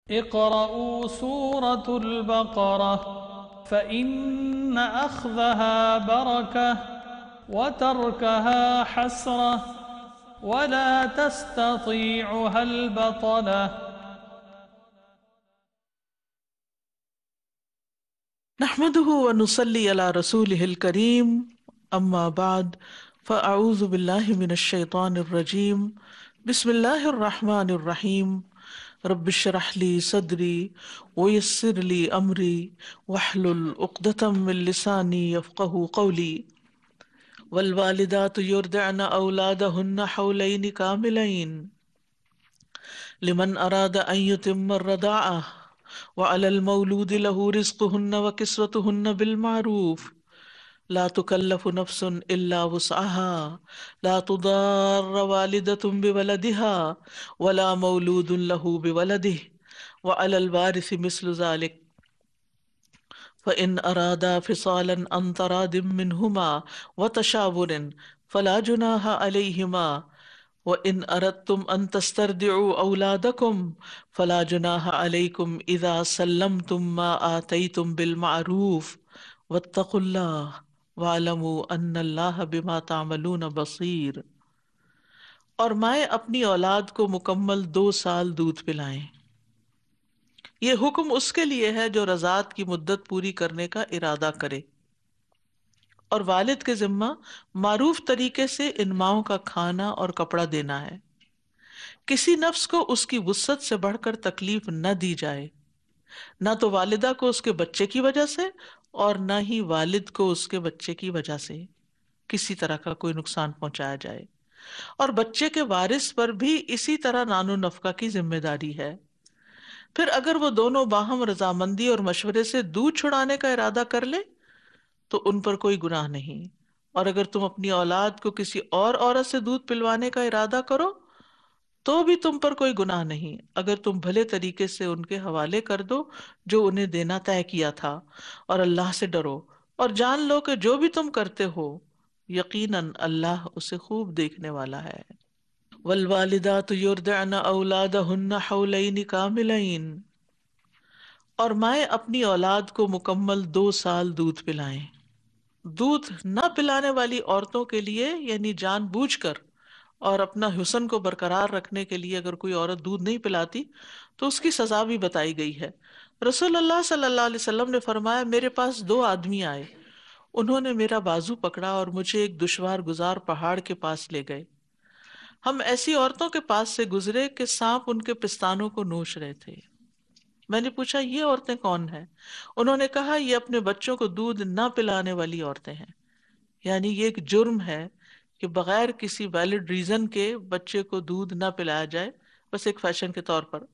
اقرأوا سورة البقرة فإن أخذها بركة وتركها حسرة ولا تستطيعها البطلة. نحمده ونصلي على رسوله الكريم اما بعد فاعوذ باللہ من الشیطان الرجیم بسم اللہ الرحمن الرحیم رب اشرح لي صدری ويسر لي امری واحلل عقدۃ من لسانی یفقهوا قولی والوالدات يرضعن اولادهن حولین کاملین لمن اراد ان يتم الرضاعہ وعلى المولود له رزقهن وكسوتهن بالمعروف لا تكلف نفس الا وسعها لا تضار والدة بولدها ولا مولود له بولده وعلى الوارث مثل ذلك فإن أرادا فصالا عن تراض منهما وتشاور فلا جناح عليهما وَإِنْ أَرَدْتُمْ أَن تَسْتَرْضِعُوا أَوْلَادَكُمْ فَلَا جُنَاحَ عَلَيْكُمْ إِذَا سَلَّمْتُم مَّا آتَيْتُم بِالْمَعْرُوفِ وَاتَّقُوا اللَّهَ وَاعْلَمُوا أَنَّ اللَّهَ بِمَا تَعْمَلُونَ بَصِيرٌ۔ اور مائیں اپنی اولاد کو مکمل 2 سال دودھ پلائیں۔ یہ حکم اس کے لیے ہے جو رضاعت کی مدت پوری کرنے کا ارادہ کرے، اور والد کے ذمہ معروف طریقے سے ان ماؤں کا کھانا اور کپڑا دینا ہے۔ کسی نفس کو اس کی وسعت سے بڑھ کر تکلیف نہ دی جائے، نہ تو والدہ کو اس کے بچے کی وجہ سے اور نہ ہی والد کو اس کے بچے کی وجہ سے کسی طرح کا کوئی نقصان پہنچایا جائے، اور بچے کے وارث پر بھی اسی طرح نان و نفقہ کی ذمہ داری ہے۔ پھر اگر وہ دونوں باہم رضامندی اور مشورے سے دودھ چھڑانے کا ارادہ کر لے تو ان پر کوئی گناہ نہیں، اور اگر تم اپنی اولاد کو کسی اور عورت سے دودھ پلوانے کا ارادہ کرو تو بھی تم پر کوئی گناہ نہیں، اگر تم بھلے طریقے سے ان کے حوالے کر دو جو انہیں دینا طے کیا تھا، اور اللہ سے ڈرو اور جان لو کہ جو بھی تم کرتے ہو یقیناً اللہ اسے خوب دیکھنے والا ہے۔ والوالدات یرضعن اولادہن حولین کاملین، اور مائیں اپنی اولاد کو مکمل 2 سال دودھ پلائیں۔ دودھ نہ پلانے والی عورتوں کے لیے یعنی جان بوجھ کر اور اپنا حسن کو برقرار رکھنے کے لیے اگر کوئی عورت دودھ نہیں پلاتی تو اس کی سزا بھی بتائی گئی ہے۔ رسول اللہ صلی اللہ علیہ وسلم نے فرمایا، میرے پاس 2 آدمی آئے، انہوں نے میرا بازو پکڑا اور مجھے ایک دشوار گزار پہاڑ کے پاس لے گئے۔ ہم ایسی عورتوں کے پاس سے گزرے کہ سانپ ان کے پستانوں کو نوچ رہے تھے۔ میں نے پوچھا یہ عورتیں کون ہیں؟ انہوں نے کہا یہ اپنے بچوں کو دودھ نہ پلانے والی عورتیں ہیں، یعنی یہ ایک جرم ہے کہ بغیر کسی ویلڈ ریزن کے بچے کو دودھ نہ پلایا جائے، بس ایک فیشن کے طور پر،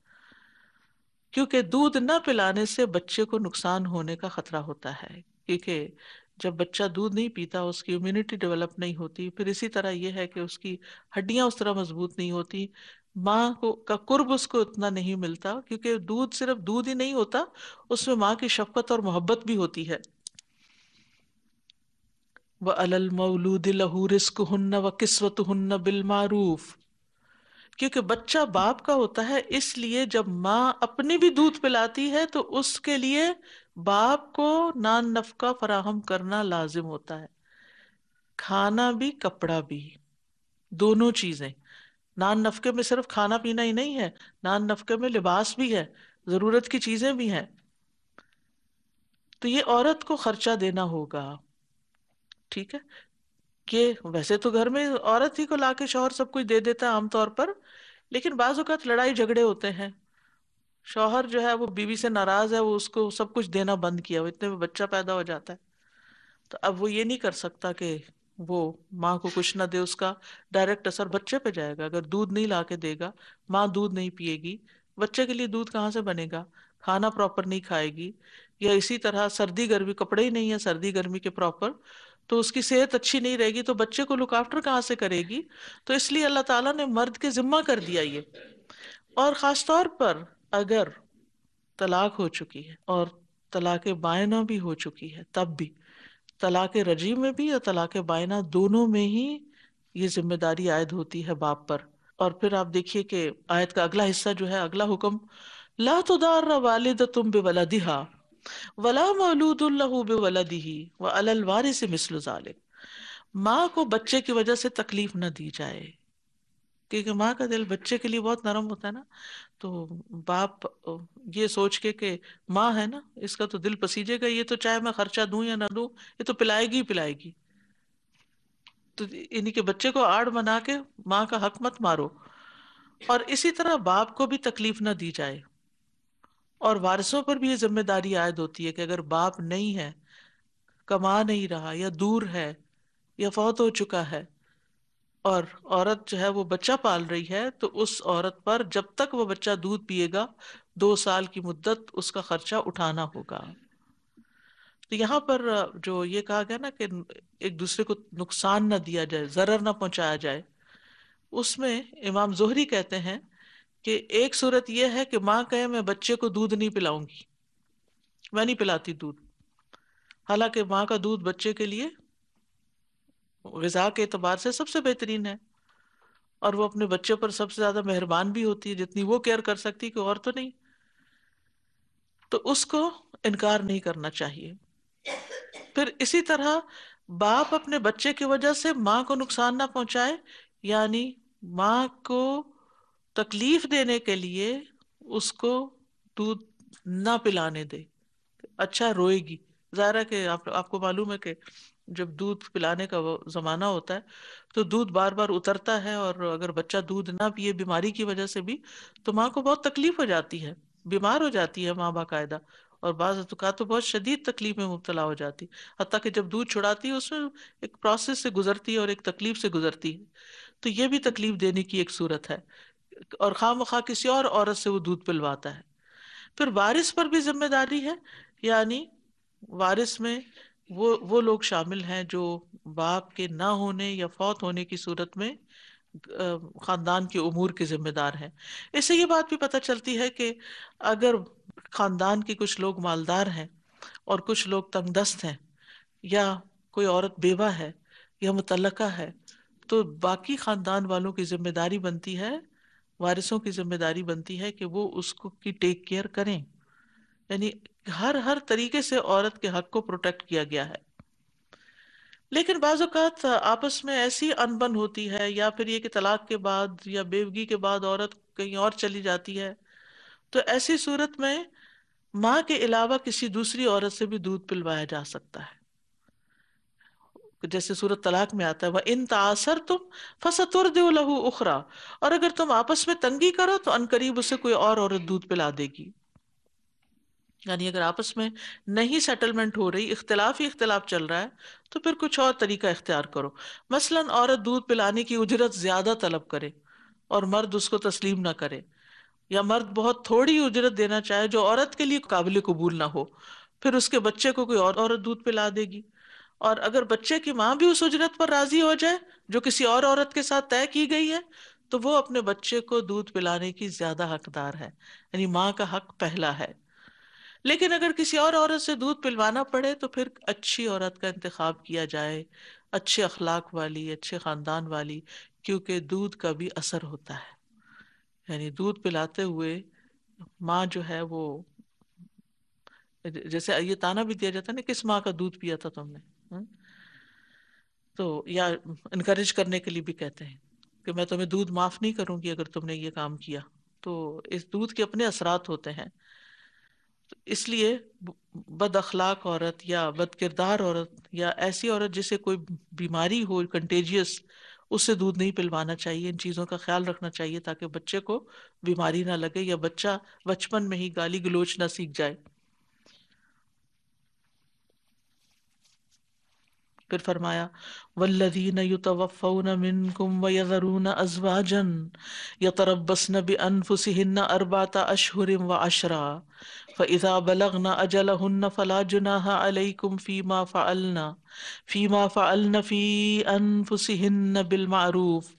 کیونکہ دودھ نہ پلانے سے بچے کو نقصان ہونے کا خطرہ ہوتا ہے، کیونکہ جب بچہ دودھ نہیں پیتا اس کی امیونٹی ڈیولپ نہیں ہوتی، پھر اسی طرح یہ ہے کہ اس کی ہڈیاں اس طرح مضبوط نہیں ہوتی، ماں کو کا قرب اس کو اتنا نہیں ملتا، کیونکہ دودھ صرف دودھ ہی نہیں ہوتا، اس میں ماں کی شفقت اور محبت بھی ہوتی ہے۔ وَعَلَى الْمَوْلُودِ لَهُ رِزْقُهُنَّ وَكِسْوَتُهُنَّ بِالْمَعْرُوفِ، کیونکہ بچہ باپ کا ہوتا ہے، اس لیے جب ماں اپنی بھی دودھ پلاتی ہے تو اس کے لیے باپ کو نان نفقہ فراہم کرنا لازم ہوتا ہے، کھانا بھی کپڑا بھی، دونوں چیزیں۔ نان نفقے میں صرف کھانا پینا ہی نہیں ہے، نان نفقے میں لباس بھی ہے، ضرورت کی چیزیں بھی ہیں، تو یہ عورت کو خرچہ دینا ہوگا، ٹھیک ہے؟ کہ ویسے تو گھر میں عورت ہی کو لا کے شوہر سب کچھ دے دیتا ہے عام طور پر، لیکن بعض اوقات لڑائی جھگڑے ہوتے ہیں، شوہر جو ہے وہ بیوی سے ناراض ہے، وہ اس کو سب کچھ دینا بند کیا، وہ اتنے میں بچہ پیدا ہو جاتا ہے، تو اب وہ یہ نہیں کر سکتا کہ وہ ماں کو کچھ نہ دے، اس کا ڈائریکٹ اثر بچے پہ جائے گا۔ اگر دودھ نہیں لا کے دے گا، ماں دودھ نہیں پیے گی، بچے کے لیے دودھ کہاں سے بنے گا؟ کھانا پراپر نہیں کھائے گی، یا اسی طرح سردی گرمی، کپڑے ہی نہیں ہے سردی گرمی کے پراپر، تو اس کی صحت اچھی نہیں رہے گی، تو بچے کو لک آفٹر کہاں سے کرے گی؟ تو اس لیے اللہ تعالیٰ نے مرد کے ذمہ کر دیا یہ، اور خاص طور پر اگر طلاق ہو چکی ہے اور طلاق بائنہ بھی ہو چکی ہے، تب بھی طلاق رجعی میں بھی اور طلاق بائنہ دونوں میں ہی یہ ذمہ داری عائد ہوتی ہے باپ پر۔ اور پھر آپ دیکھیے کہ آیت کا اگلا حصہ جو ہے، اگلا حکم لا تضار والدۃ بولدها ولا مولود له بولده وعلی الوارث مثل ذلک. ماں کو بچے کی وجہ سے تکلیف نہ دی جائے، کیونکہ ماں کا دل بچے کے لیے بہت نرم ہوتا ہے نا. تو باپ یہ سوچ کے کہ ماں ہے نا، اس کا تو دل پسیجے گا، یہ تو چاہے میں خرچہ دوں یا نہ دوں یہ تو پلائے گی ہی پلائے گی. تو انہیں کے بچے کو آڑ بنا کے ماں کا حق مت مارو. اور اسی طرح باپ کو بھی تکلیف نہ دی جائے. اور وارثوں پر بھی یہ ذمہ داری عائد ہوتی ہے کہ اگر باپ نہیں ہے، کما نہیں رہا، یا دور ہے، یا فوت ہو چکا ہے، اور عورت جو ہے وہ بچہ پال رہی ہے، تو اس عورت پر جب تک وہ بچہ دودھ پیے گا 2 سال کی مدت اس کا خرچہ اٹھانا ہوگا. تو یہاں پر جو یہ کہا گیا نا کہ ایک دوسرے کو نقصان نہ دیا جائے، ضرر نہ پہنچایا جائے، اس میں امام زہری کہتے ہیں کہ ایک صورت یہ ہے کہ ماں کہے میں بچے کو دودھ نہیں پلاؤں گی، میں نہیں پلاتی دودھ، حالانکہ ماں کا دودھ بچے کے لیے غذا کے اعتبار سے سب سے بہترین ہے، اور وہ اپنے بچے پر سب سے زیادہ مہربان بھی ہوتی ہے، جتنی وہ کیئر کر سکتی کہ اور تو نہیں. تو اس کو انکار نہیں کرنا چاہیے. پھر اسی طرح باپ اپنے بچے کی وجہ سے ماں کو نقصان نہ پہنچائے، یعنی ماں کو تکلیف دینے کے لیے اس کو دودھ نہ پلانے دے. اچھا روئے گی، ظاہر ہے کہ آپ کو معلوم ہے کہ جب دودھ پلانے کا وہ زمانہ ہوتا ہے تو دودھ بار بار اترتا ہے، اور اگر بچہ دودھ نہ پیے بیماری کی وجہ سے بھی تو ماں کو بہت تکلیف ہو جاتی ہے، بیمار ہو جاتی ہے ماں باقاعدہ، اور بعض اوقات تو بہت شدید تکلیف میں مبتلا ہو جاتی، حتیٰ کہ جب دودھ چھڑاتی ہے اس میں ایک پروسیس سے گزرتی ہے اور ایک تکلیف سے گزرتی ہے. تو یہ بھی تکلیف دینے کی ایک صورت ہے، اور خواہ مخواہ کسی اور عورت سے وہ دودھ پلواتا ہے. پھر وارث پر بھی ذمہ داری ہے، یعنی وارث میں وہ لوگ شامل ہیں جو باپ کے نہ ہونے یا فوت ہونے کی صورت میں خاندان کے امور کے ذمہ دار ہیں. اس سے یہ بات بھی پتہ چلتی ہے کہ اگر خاندان کے کچھ لوگ مالدار ہیں اور کچھ لوگ تنگ دست ہیں، یا کوئی عورت بیوہ ہے یا مطلقہ ہے، تو باقی خاندان والوں کی ذمہ داری بنتی ہے، وارثوں کی ذمہ داری بنتی ہے کہ وہ اس کو کی ٹیک کیئر کریں. یعنی ہر طریقے سے عورت کے حق کو پروٹیکٹ کیا گیا ہے. لیکن بعض اوقات آپس میں ایسی انبن ہوتی ہے، یا پھر یہ کہ طلاق کے بعد یا بیوگی کے بعد عورت کہیں اور چلی جاتی ہے، تو ایسی صورت میں ماں کے علاوہ کسی دوسری عورت سے بھی دودھ پلوایا جا سکتا ہے، جیسے سورۃ طلاق میں آتا ہے وَإِن تَعَاثَرْتُمْ فَسَتُرْضِعُ لَهُ أُخْرَى، اور اگر تم آپس میں تنگی کرو تو عنقریب اسے کوئی اور عورت دودھ پلا دے گی. یعنی اگر آپس میں نہیں سیٹلمنٹ ہو رہی، اختلاف ہی اختلاف چل رہا ہے، تو پھر کچھ اور طریقہ اختیار کرو. مثلاً عورت دودھ پلانے کی اجرت زیادہ طلب کرے اور مرد اس کو تسلیم نہ کرے، یا مرد بہت تھوڑی اجرت دینا چاہے جو عورت کے لیے قابل قبول نہ ہو، پھر اس کے بچے کو کوئی اور عورت دودھ پلا دے گی. اور اگر بچے کی ماں بھی اس اجرت پر راضی ہو جائے جو کسی اور عورت کے ساتھ طے کی گئی ہے، تو وہ اپنے بچے کو دودھ پلانے کی زیادہ حقدار ہے، یعنی ماں کا حق پہلا ہے. لیکن اگر کسی اور عورت سے دودھ پلوانا پڑے تو پھر اچھی عورت کا انتخاب کیا جائے، اچھے اخلاق والی، اچھے خاندان والی، کیونکہ دودھ کا بھی اثر ہوتا ہے. یعنی دودھ پلاتے ہوئے ماں جو ہے وہ، جیسے یہ تانا بھی دیا جاتا ہے نا، کس ماں کا دودھ پیا تھا تم نے، تو یا انکریج کرنے کے لیے بھی کہتے ہیں کہ میں تمہیں دودھ معاف نہیں کروں گی اگر تم نے یہ کام کیا. تو اس دودھ کے اپنے اثرات ہوتے ہیں. اس لیے بد اخلاق عورت یا بد کردار عورت یا ایسی عورت جسے کوئی بیماری ہو کنٹیجیس، اس سے دودھ نہیں پلوانا چاہیے. ان چیزوں کا خیال رکھنا چاہیے تاکہ بچے کو بیماری نہ لگے یا بچہ بچپن میں ہی گالی گلوچ نہ سیکھ جائے. پھر فرمایا والذین یتوفون منکم ویذرون ازواجا یتربصن بانفسہن 4 اشہر وعشرا فاذا بلغن اجلہن فلا جناح علیکم فیما فعلن فی انفسہن بالمعروف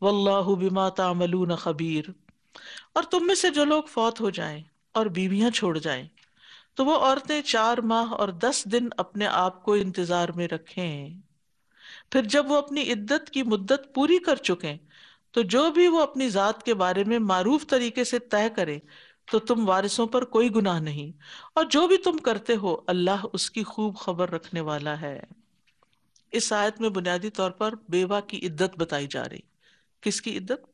واللہ بما تعملون خبیر. اور تم میں سے جو لوگ فوت ہو جائیں اور بیویاں چھوڑ جائیں تو وہ عورتیں 4 ماہ اور 10 دن اپنے آپ کو انتظار میں رکھیں. پھر جب وہ اپنی عدت کی مدت پوری کر چکیں تو جو بھی وہ اپنی ذات کے بارے میں معروف طریقے سے طے کرے تو تم وارثوں پر کوئی گناہ نہیں، اور جو بھی تم کرتے ہو اللہ اس کی خوب خبر رکھنے والا ہے۔ اس آیت میں بنیادی طور پر بیوہ کی عدت بتائی جا رہی۔ کس کی عدت؟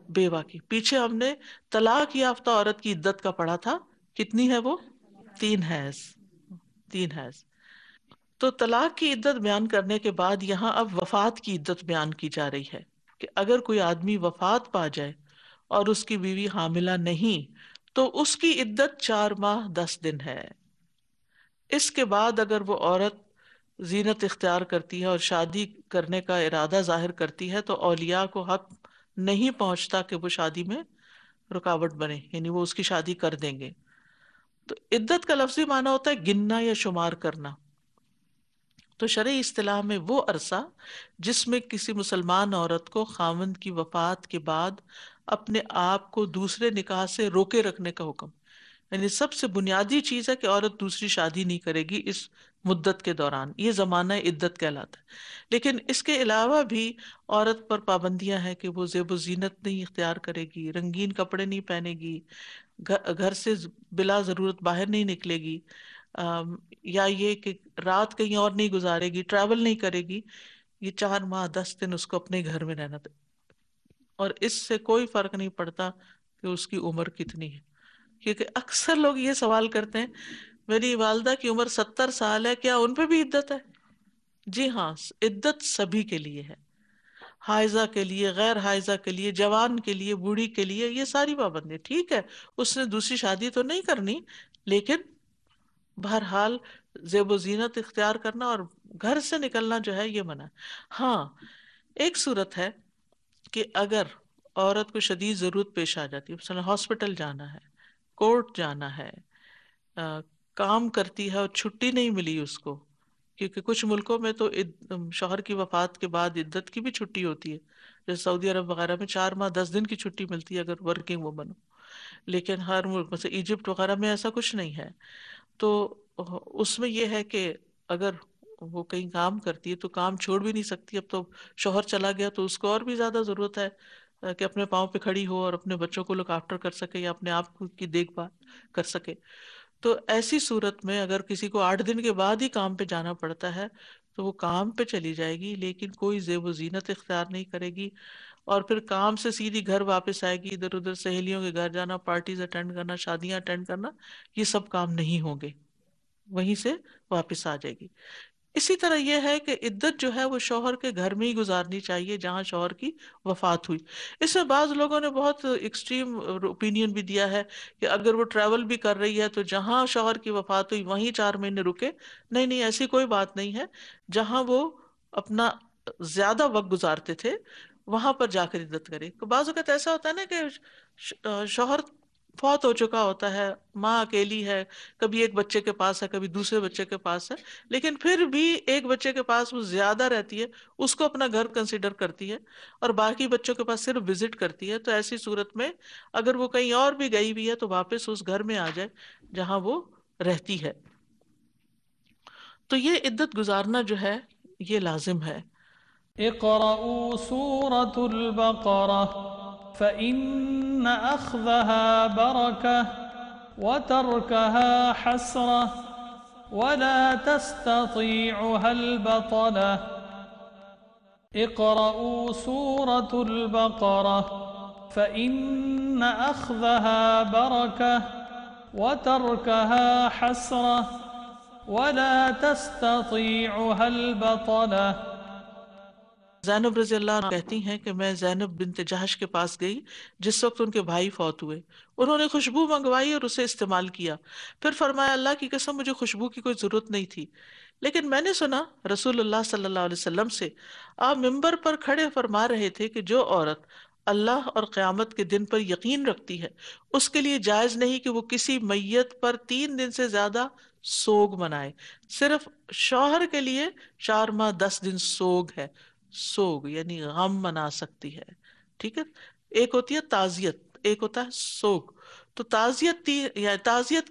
بیوہ کی۔ پیچھے ہم نے طلاق یافتہ عورت کی عدت کا پڑھا تھا، کتنی ہے وہ؟ 3 حیض، 3 حیض۔ تو طلاق کی عدت بیان کرنے کے بعد یہاں اب وفات کی عدت بیان کی جا رہی ہے کہ اگر کوئی آدمی وفات پا جائے اور اس کی بیوی حاملہ نہیں تو اس کی عدت 4 ماہ 10 دن ہے۔ اس کے بعد اگر وہ عورت زینت اختیار کرتی ہے اور شادی کرنے کا ارادہ ظاہر کرتی ہے تو اولیاء کو حق نہیں پہنچتا کہ وہ شادی میں رکاوٹ بنے، یعنی وہ اس کی شادی کر دیں گے۔ تو عدت کا لفظی معنی ہوتا ہے گننا یا شمار کرنا۔ تو شرعی اصطلاح میں وہ عرصہ جس میں کسی مسلمان عورت کو خاوند کی وفات کے بعد اپنے آپ کو دوسرے نکاح سے روکے رکھنے کا حکم، یعنی سب سے بنیادی چیز ہے کہ عورت دوسری شادی نہیں کرے گی اس مدت کے دوران، یہ زمانہ عدت کہلاتا ہے۔ لیکن اس کے علاوہ بھی عورت پر پابندیاں ہیں کہ وہ زیب و زینت نہیں اختیار کرے گی، رنگین کپڑے نہیں پہنے گی، گھر سے بلا ضرورت باہر نہیں نکلے گی، یا یہ کہ رات کہیں اور نہیں گزارے گی، ٹریول نہیں کرے گی۔ یہ 4 ماہ 10 دن اس کو اپنے گھر میں رہنا تھا، اور اس سے کوئی فرق نہیں پڑتا کہ اس کی عمر کتنی ہے، کیونکہ اکثر لوگ یہ سوال کرتے ہیں میری والدہ کی عمر 70 سال ہے، کیا ان پہ بھی عدت ہے؟ جی ہاں، عدت سبھی کے لیے ہے، حائضہ کے لیے، غیر حائضہ کے لیے، جوان کے لیے، بوڑھی کے لیے، یہ ساری پابندی ٹھیک ہے۔ اس نے دوسری شادی تو نہیں کرنی، لیکن بہرحال زیب و زینت اختیار کرنا اور گھر سے نکلنا جو ہے یہ منع ہے۔ ہاں، ایک صورت ہے کہ اگر عورت کو شدید ضرورت پیش آ جاتی ہے، مثلا ہاسپٹل جانا ہے، کورٹ جانا ہے، کام کرتی ہے اور چھٹی نہیں ملی اس کو، کیونکہ کچھ ملکوں میں تو شوہر کی وفات کے بعد عدت کی بھی چھٹی ہوتی ہے، جیسے سعودی عرب وغیرہ میں 4 ماہ 10 دن کی چھٹی ملتی ہے اگر ورکنگ وومن ہو، لیکن ہر ملک مثلا ایجپٹ وغیرہ میں ایسا کچھ نہیں ہے۔ تو اس میں یہ ہے کہ اگر وہ کہیں کام کرتی ہے تو کام چھوڑ بھی نہیں سکتی، اب تو شوہر چلا گیا تو اس کو اور بھی زیادہ ضرورت ہے کہ اپنے پاؤں پہ کھڑی ہو اور اپنے بچوں کو لک آفٹر کر سکے یا اپنے آپ کی دیکھ بھال کر سکے۔ تو ایسی صورت میں اگر کسی کو 8 دن کے بعد ہی کام پہ جانا پڑتا ہے تو وہ کام پہ چلی جائے گی، لیکن کوئی زیب و زینت اختیار نہیں کرے گی، اور پھر کام سے سیدھی گھر واپس آئے گی، ادھر ادھر سہیلیوں کے گھر جانا، پارٹیز اٹینڈ کرنا، شادیاں اٹینڈ کرنا، یہ سب کام نہیں ہوں گے، وہیں سے واپس آ جائے گی۔ اسی طرح یہ ہے کہ عدت جو ہے وہ شوہر کے گھر میں ہی گزارنی چاہیے جہاں شوہر کی وفات ہوئی۔ اس میں بعض لوگوں نے بہت ایکسٹریم اوپینین بھی دیا ہے کہ اگر وہ ٹریول بھی کر رہی ہے تو جہاں شوہر کی وفات ہوئی وہیں 4 مہینے رکے۔ نہیں نہیں، ایسی کوئی بات نہیں ہے، جہاں وہ اپنا زیادہ وقت گزارتے تھے وہاں پر جا کر عدت کرے۔ بعض اوقات ایسا ہوتا ہے نا کہ شوہر فوت ہو چکا ہوتا ہے، ماں اکیلی ہے، کبھی ایک بچے کے پاس ہے، کبھی دوسرے بچے کے پاس ہے، لیکن پھر بھی ایک بچے کے پاس وہ زیادہ رہتی ہے، اس کو اپنا گھر کنسیڈر کرتی ہے اور باقی بچوں کے پاس صرف وزٹ کرتی ہے۔ تو ایسی صورت میں اگر وہ کہیں اور بھی گئی ہوئی ہے تو واپس اس گھر میں آ جائے جہاں وہ رہتی ہے۔ تو یہ عدت گزارنا جو ہے یہ لازم ہے۔ اقرأوا سورة البقرة فإن أخذها بركة وتركها حسرة ولا تستطيعها البطلة۔ اقرأوا سورة البقرة فإن أخذها بركة وتركها حسرة ولا تستطيعها البطلة۔ زینب رضی اللہ عنہ کہتی ہیں کہ میں زینب بنت جہش کے پاس گئی جس وقت ان کے بھائی فوت ہوئے، انہوں نے خوشبو منگوائی اور اسے استعمال کیا، پھر فرمایا اللہ کی قسم مجھے خوشبو کی کوئی ضرورت نہیں تھی، لیکن میں نے سنا رسول اللہ صلی اللہ علیہ وسلم سے، آپ ممبر پر کھڑے فرما رہے تھے کہ جو عورت اللہ اور قیامت کے دن پر یقین رکھتی ہے اس کے لیے جائز نہیں کہ وہ کسی میت پر 3 دن سے زیادہ سوگ منائے۔ صرف شوہر کے لیے 4 ماہ 10 دن سوگ ہے، سوگ یعنی غم منا سکتی ہے، ٹھیک ہے۔ ایک ہوتی ہے تعزیت، ایک ہوتا ہے سوگ۔ تو تعزیت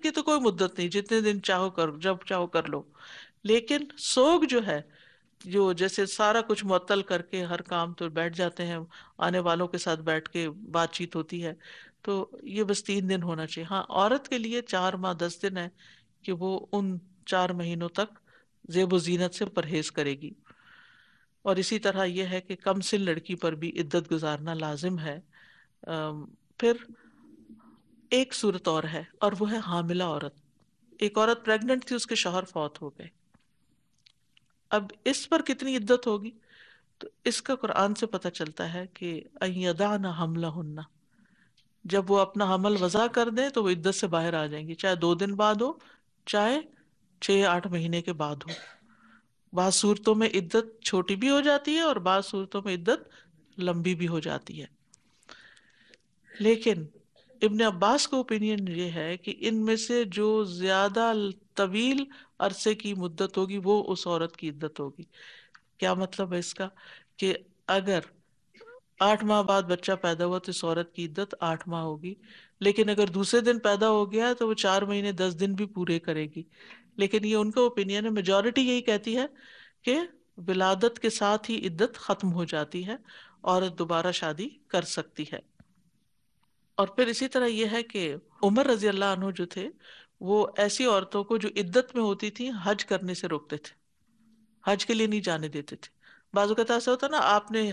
کی تو کوئی مدت نہیں، جتنے دن چاہو کرو، جب چاہو کر لو، لیکن سوگ جو ہے، جو جیسے سارا کچھ معطل کر کے ہر کام تو بیٹھ جاتے ہیں، آنے والوں کے ساتھ بیٹھ کے بات چیت ہوتی ہے، تو یہ بس 3 دن ہونا چاہیے. ہاں عورت کے لیے 4 ماہ 10 دن ہے کہ وہ ان 4 مہینوں تک زیب و زینت سے پرہیز کرے گی. اور اسی طرح یہ ہے کہ کم سن لڑکی پر بھی عدت گزارنا لازم ہے. پھر ایک صورت اور ہے اور وہ ہے حاملہ عورت. ایک عورت پریگننٹ تھی، اس کے شوہر فوت ہو گئے. اب اس پر کتنی عدت ہوگی؟ تو اس کا قرآن سے پتہ چلتا ہے کہ ان یضعن حملہن، جب وہ اپنا حمل وضع کر دیں تو وہ عدت سے باہر آ جائیں گی، چاہے 2 دن بعد ہو چاہے 6-8 مہینے کے بعد ہو. بعض صورتوں میں عدت چھوٹی بھی ہو جاتی ہے اور بعض صورتوں میں عدت لمبی بھی ہو جاتی ہے. لیکن ابن عباس کا اوپینین یہ ہے کہ ان میں سے جو زیادہ طویل عرصے کی مدت ہوگی وہ اس عورت کی عدت ہوگی. کیا مطلب ہے اس کا؟ کہ اگر 8 ماہ بعد بچہ پیدا ہوا تو اس عورت کی عدت 8 ماہ ہوگی، لیکن اگر دوسرے دن پیدا ہو گیا تو وہ 4 مہینے 10 دن بھی پورے کرے گی. لیکن یہ ان کا اوپینین ہے، میجورٹی یہی کہتی ہے کہ ولادت کے ساتھ ہی عدت ختم ہو جاتی ہے، عورت دوبارہ شادی کر سکتی ہے. اور پھر اسی طرح یہ ہے کہ عمر رضی اللہ عنہ جو تھے وہ ایسی عورتوں کو جو عدت میں ہوتی تھی حج کرنے سے روکتے تھے، حج کے لیے نہیں جانے دیتے تھے. بعض اوقات ایسا ہوتا ہے نا، آپ نے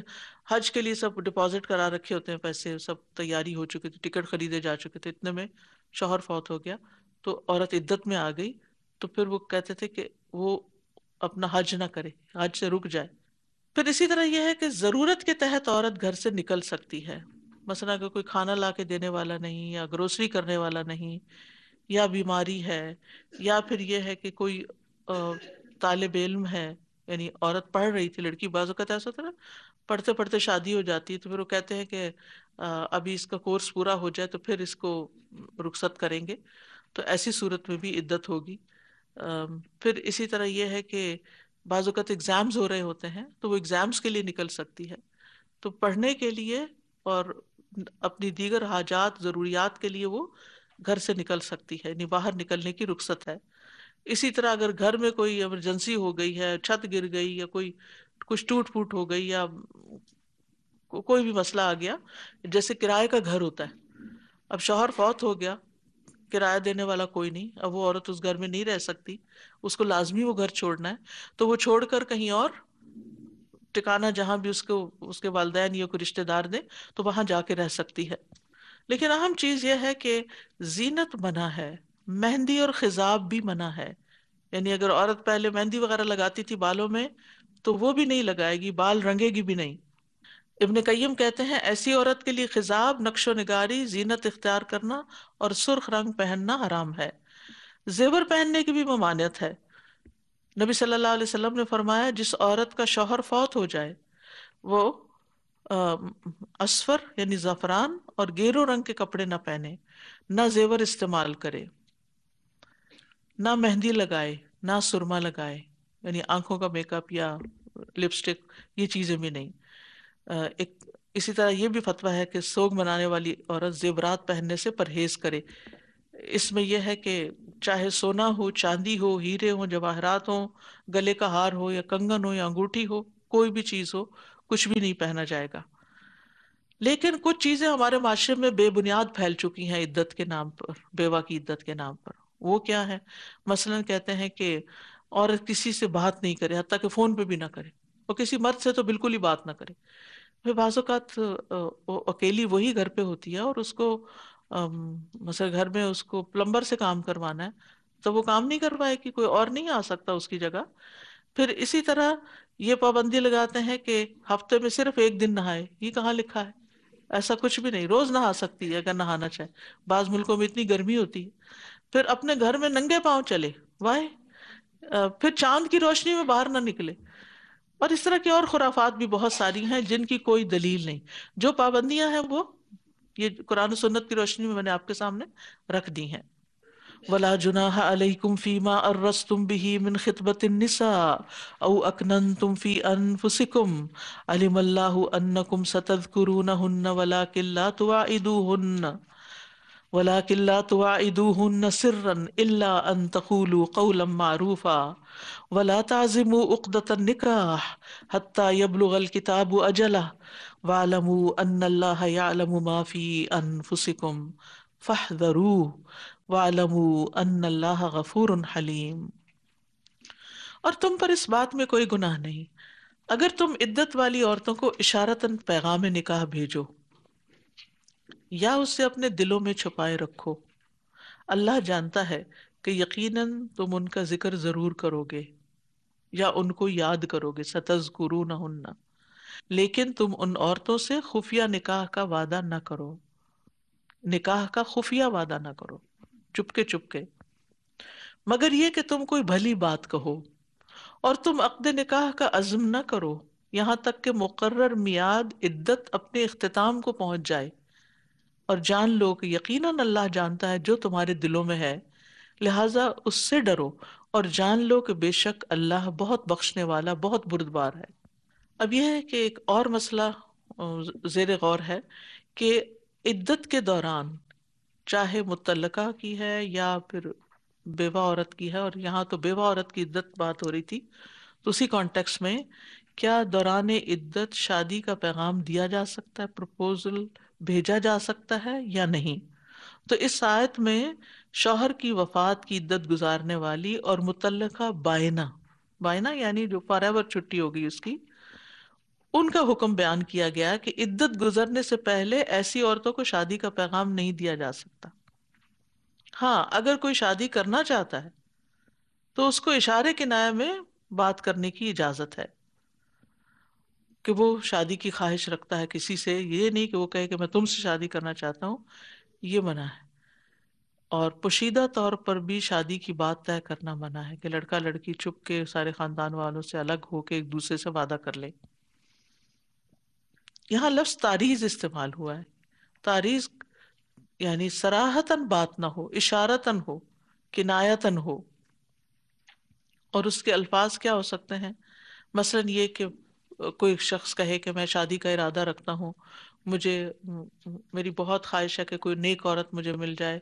حج کے لیے سب ڈپازٹ کرا رکھے ہوتے ہیں، پیسے سب تیاری ہو چکے تھے، ٹکٹ خریدے جا چکے تھے، اتنے میں شوہر فوت ہو گیا تو عورت عدت میں آ گئی، تو پھر وہ کہتے تھے کہ وہ اپنا حج نہ کرے، حج سے رک جائے. پھر اسی طرح یہ ہے کہ ضرورت کے تحت عورت گھر سے نکل سکتی ہے. مثلا اگر کوئی کھانا لا کے دینے والا نہیں، یا گروسری کرنے والا نہیں، یا بیماری ہے، یا پھر یہ ہے کہ کوئی طالب علم ہے، یعنی عورت پڑھ رہی تھی، لڑکی، بعض اوقات ایسا ہوتا ہے نا پڑھتے پڑھتے شادی ہو جاتی ہے تو پھر وہ کہتے ہیں کہ ابھی اس کا کورس پورا ہو جائے تو پھر اس کو رخصت کریں گے، تو ایسی صورت میں بھی عدت ہوگی. پھر اسی طرح یہ ہے کہ بعض اوقات ایگزامز ہو رہے ہوتے ہیں تو وہ ایگزامز کے لیے نکل سکتی ہے، تو پڑھنے کے لیے اور اپنی دیگر حاجات ضروریات کے لیے وہ گھر سے نکل سکتی ہے، یعنی باہر نکلنے کی رخصت ہے. اسی طرح اگر گھر میں کوئی ایمرجنسی ہو گئی ہے، چھت گر گئی یا کوئی کچھ ٹوٹ پھوٹ ہو گئی یا کوئی بھی مسئلہ آ گیا، جیسے کرائے کا گھر ہوتا ہے، اب شوہر فوت ہو گیا، کرایہ دینے والا کوئی نہیں، اب وہ عورت اس گھر میں نہیں رہ سکتی، اس کو لازمی وہ گھر چھوڑنا ہے، تو وہ چھوڑ کر کہیں اور ٹھکانہ جہاں بھی اس کو اس کے والدین یا کوئی رشتہ دار دیں تو وہاں جا کے رہ سکتی ہے. لیکن اہم چیز یہ ہے کہ زینت منع ہے، مہندی اور خضاب بھی منع ہے. یعنی اگر عورت پہلے مہندی وغیرہ لگاتی تھی بالوں میں تو وہ بھی نہیں لگائے گی، بال رنگے گی بھی نہیں. ابن قیم کہتے ہیں ایسی عورت کے لیے خضاب، نقش و نگاری، زینت اختیار کرنا اور سرخ رنگ پہننا حرام ہے. زیور پہننے کی بھی ممانعت ہے. نبی صلی اللہ علیہ وسلم نے فرمایا جس عورت کا شوہر فوت ہو جائے وہ اصفر یعنی زعفران اور گیرو رنگ کے کپڑے نہ پہنے، نہ زیور استعمال کرے، نہ مہندی لگائے، نہ سرما لگائے، یعنی آنکھوں کا میک اپ یا لپسٹک، یہ چیزیں بھی نہیں. ایک اسی طرح یہ بھی فتویٰ ہے کہ سوگ منانے والی عورت زیورات پہننے سے پرہیز کرے. اس میں یہ ہے کہ چاہے سونا ہو، چاندی ہو، ہیرے ہوں، جواہرات ہوں، گلے کا ہار ہو یا کنگن ہو یا انگوٹھی ہو، کوئی بھی چیز ہو، کچھ بھی نہیں پہنا جائے گا. لیکن کچھ چیزیں ہمارے معاشرے میں بے بنیاد پھیل چکی ہیں عدت کے نام پر، بیوہ کی عدت کے نام پر. وہ کیا ہے؟ مثلا کہتے ہیں کہ عورت کسی سے بات نہیں کرے، حتیٰ کہ فون پہ بھی نہ کرے، اور کسی مرد سے تو بالکل ہی بات نہ کرے. پھر بعض اوقات اکیلی وہی گھر پہ ہوتی ہے اور اس کو مثلا گھر میں اس کو پلمبر سے کام کروانا ہے تو وہ کام نہیں کر پائے کہ کوئی اور نہیں آ سکتا اس کی جگہ. پھر اسی طرح یہ پابندی لگاتے ہیں کہ ہفتے میں صرف 1 دن نہائے. یہ کہاں لکھا ہے؟ ایسا کچھ بھی نہیں، روز نہا سکتی ہے اگر نہانا چاہے. بعض ملکوں میں اتنی گرمی ہوتی ہے. پھر اپنے گھر میں ننگے پاؤں چلے، وائے. پھر چاند کی روشنی میں باہر نہ نکلے. اور اس طرح کی اور خرافات بھی بہت ساری ہیں جن کی کوئی دلیل نہیں. جو پابندیاں ہیں وہ یہ قرآن و سنت کی روشنی میں نے آپ کے سامنے رکھ دی ہیں. وَلَا جُنَاحَ عَلَيْكُمْ فِي مَا أَرَّسْتُمْ بِهِ مِنْ خِطْبَةِ النِّسَاءِ أَوْ أَكْنَنْتُمْ فِي أَنفُسِكُمْ عَلِمَ اللَّهُ أَنَّكُمْ سَتَذْكُرُونَهُنَّ وَلَكِنْ لَا تُوَاعِدُوهُنَّ وَلَٰكِن لَّا تُوَاعِدُوهُنَّ سِرًّا إِلَّا أَن تَقُولُوا قَوْلًا مَّعْرُوفًا وَلَا تَعْزِمُوا عُقْدَةَ النِّكَاحِ حَتَّىٰ يَبْلُغَ الْكِتَابُ أَجَلَهُ وَاعْلَمُوا أَنَّ اللَّهَ يَعْلَمُ مَا فِي أَنفُسِكُمْ فَاحْذَرُوهُ وَاعْلَمُوا أَنَّ اللَّهَ غَفُورٌ حَلِيمٌ۔ اور تم پر اس بات میں کوئی گناہ نہیں اگر تم عدت والی عورتوں کو اشارتاً پیغام نکاح بھیجو یا اسے اپنے دلوں میں چھپائے رکھو، اللہ جانتا ہے کہ یقیناً تم ان کا ذکر ضرور کرو گے یا ان کو یاد کرو گے، ستذکرونہن، لیکن تم ان عورتوں سے خفیہ نکاح کا وعدہ نہ کرو، نکاح کا خفیہ وعدہ نہ کرو، چپکے چپکے، مگر یہ کہ تم کوئی بھلی بات کہو، اور تم عقد نکاح کا عزم نہ کرو یہاں تک کہ مقرر میعاد عدت اپنے اختتام کو پہنچ جائے، اور جان لو کہ یقیناً اللہ جانتا ہے جو تمہارے دلوں میں ہے، لہٰذا اس سے ڈرو اور جان لو کہ بے شک اللہ بہت بخشنے والا، بہت بردبار ہے۔ اب یہ ہے کہ ایک اور مسئلہ زیر غور ہے کہ عدت کے دوران چاہے مطلقہ کی ہے یا پھر بیوہ عورت کی ہے، اور یہاں تو بیوہ عورت کی عدت بات ہو رہی تھی، تو اسی کانٹیکس میں کیا دوران عدت شادی کا پیغام دیا جا سکتا ہے، پروپوزل بھیجا جا سکتا ہے یا نہیں؟ تو اس آیت میں شوہر کی وفات کی عدت گزارنے والی اور متعلقہ بائنہ، بائنہ یعنی جو فار ایور چھٹی ہوگی اس کی، ان کا حکم بیان کیا گیا کہ عدت گزرنے سے پہلے ایسی عورتوں کو شادی کا پیغام نہیں دیا جا سکتا۔ ہاں اگر کوئی شادی کرنا چاہتا ہے تو اس کو اشارے کنایہ میں بات کرنے کی اجازت ہے کہ وہ شادی کی خواہش رکھتا ہے کسی سے، یہ نہیں کہ وہ کہے کہ میں تم سے شادی کرنا چاہتا ہوں، یہ منع ہے۔ اور پوشیدہ طور پر بھی شادی کی بات طے کرنا منع ہے کہ لڑکا لڑکی چھپ کے سارے خاندان والوں سے الگ ہو کے ایک دوسرے سے وعدہ کر لے۔ یہاں لفظ تاریز استعمال ہوا ہے، تاریز یعنی صراحتاً بات نہ ہو، اشارتاً ہو، کنایتاً ہو، اور اس کے الفاظ کیا ہو سکتے ہیں؟ مثلاً یہ کہ کوئی شخص کہے کہ میں شادی کا ارادہ رکھتا ہوں، مجھے میری بہت خواہش ہے کہ کوئی نیک عورت مجھے مل جائے،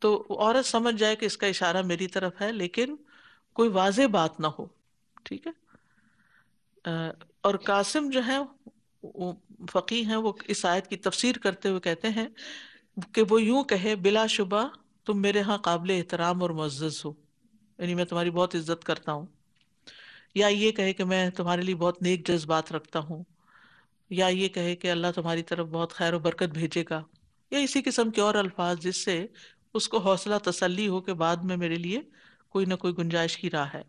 تو عورت سمجھ جائے کہ اس کا اشارہ میری طرف ہے لیکن کوئی واضح بات نہ ہو، ٹھیک ہے۔ اور قاسم جو ہے وہ فقیہ ہیں، وہ اس آیت کی تفسیر کرتے ہوئے کہتے ہیں کہ وہ یوں کہے بلا شبہ تم میرے ہاں قابل احترام اور معزز ہو، یعنی میں تمہاری بہت عزت کرتا ہوں، یا یہ کہے کہ میں تمہارے لیے بہت نیک جذبات رکھتا ہوں، یا یہ کہے کہ اللہ تمہاری طرف بہت خیر و برکت بھیجے گا، یا اسی قسم کے اور الفاظ جس سے اس کو حوصلہ تسلی ہو کہ بعد میں میرے لیے کوئی نہ کوئی گنجائش کی راہ ہے۔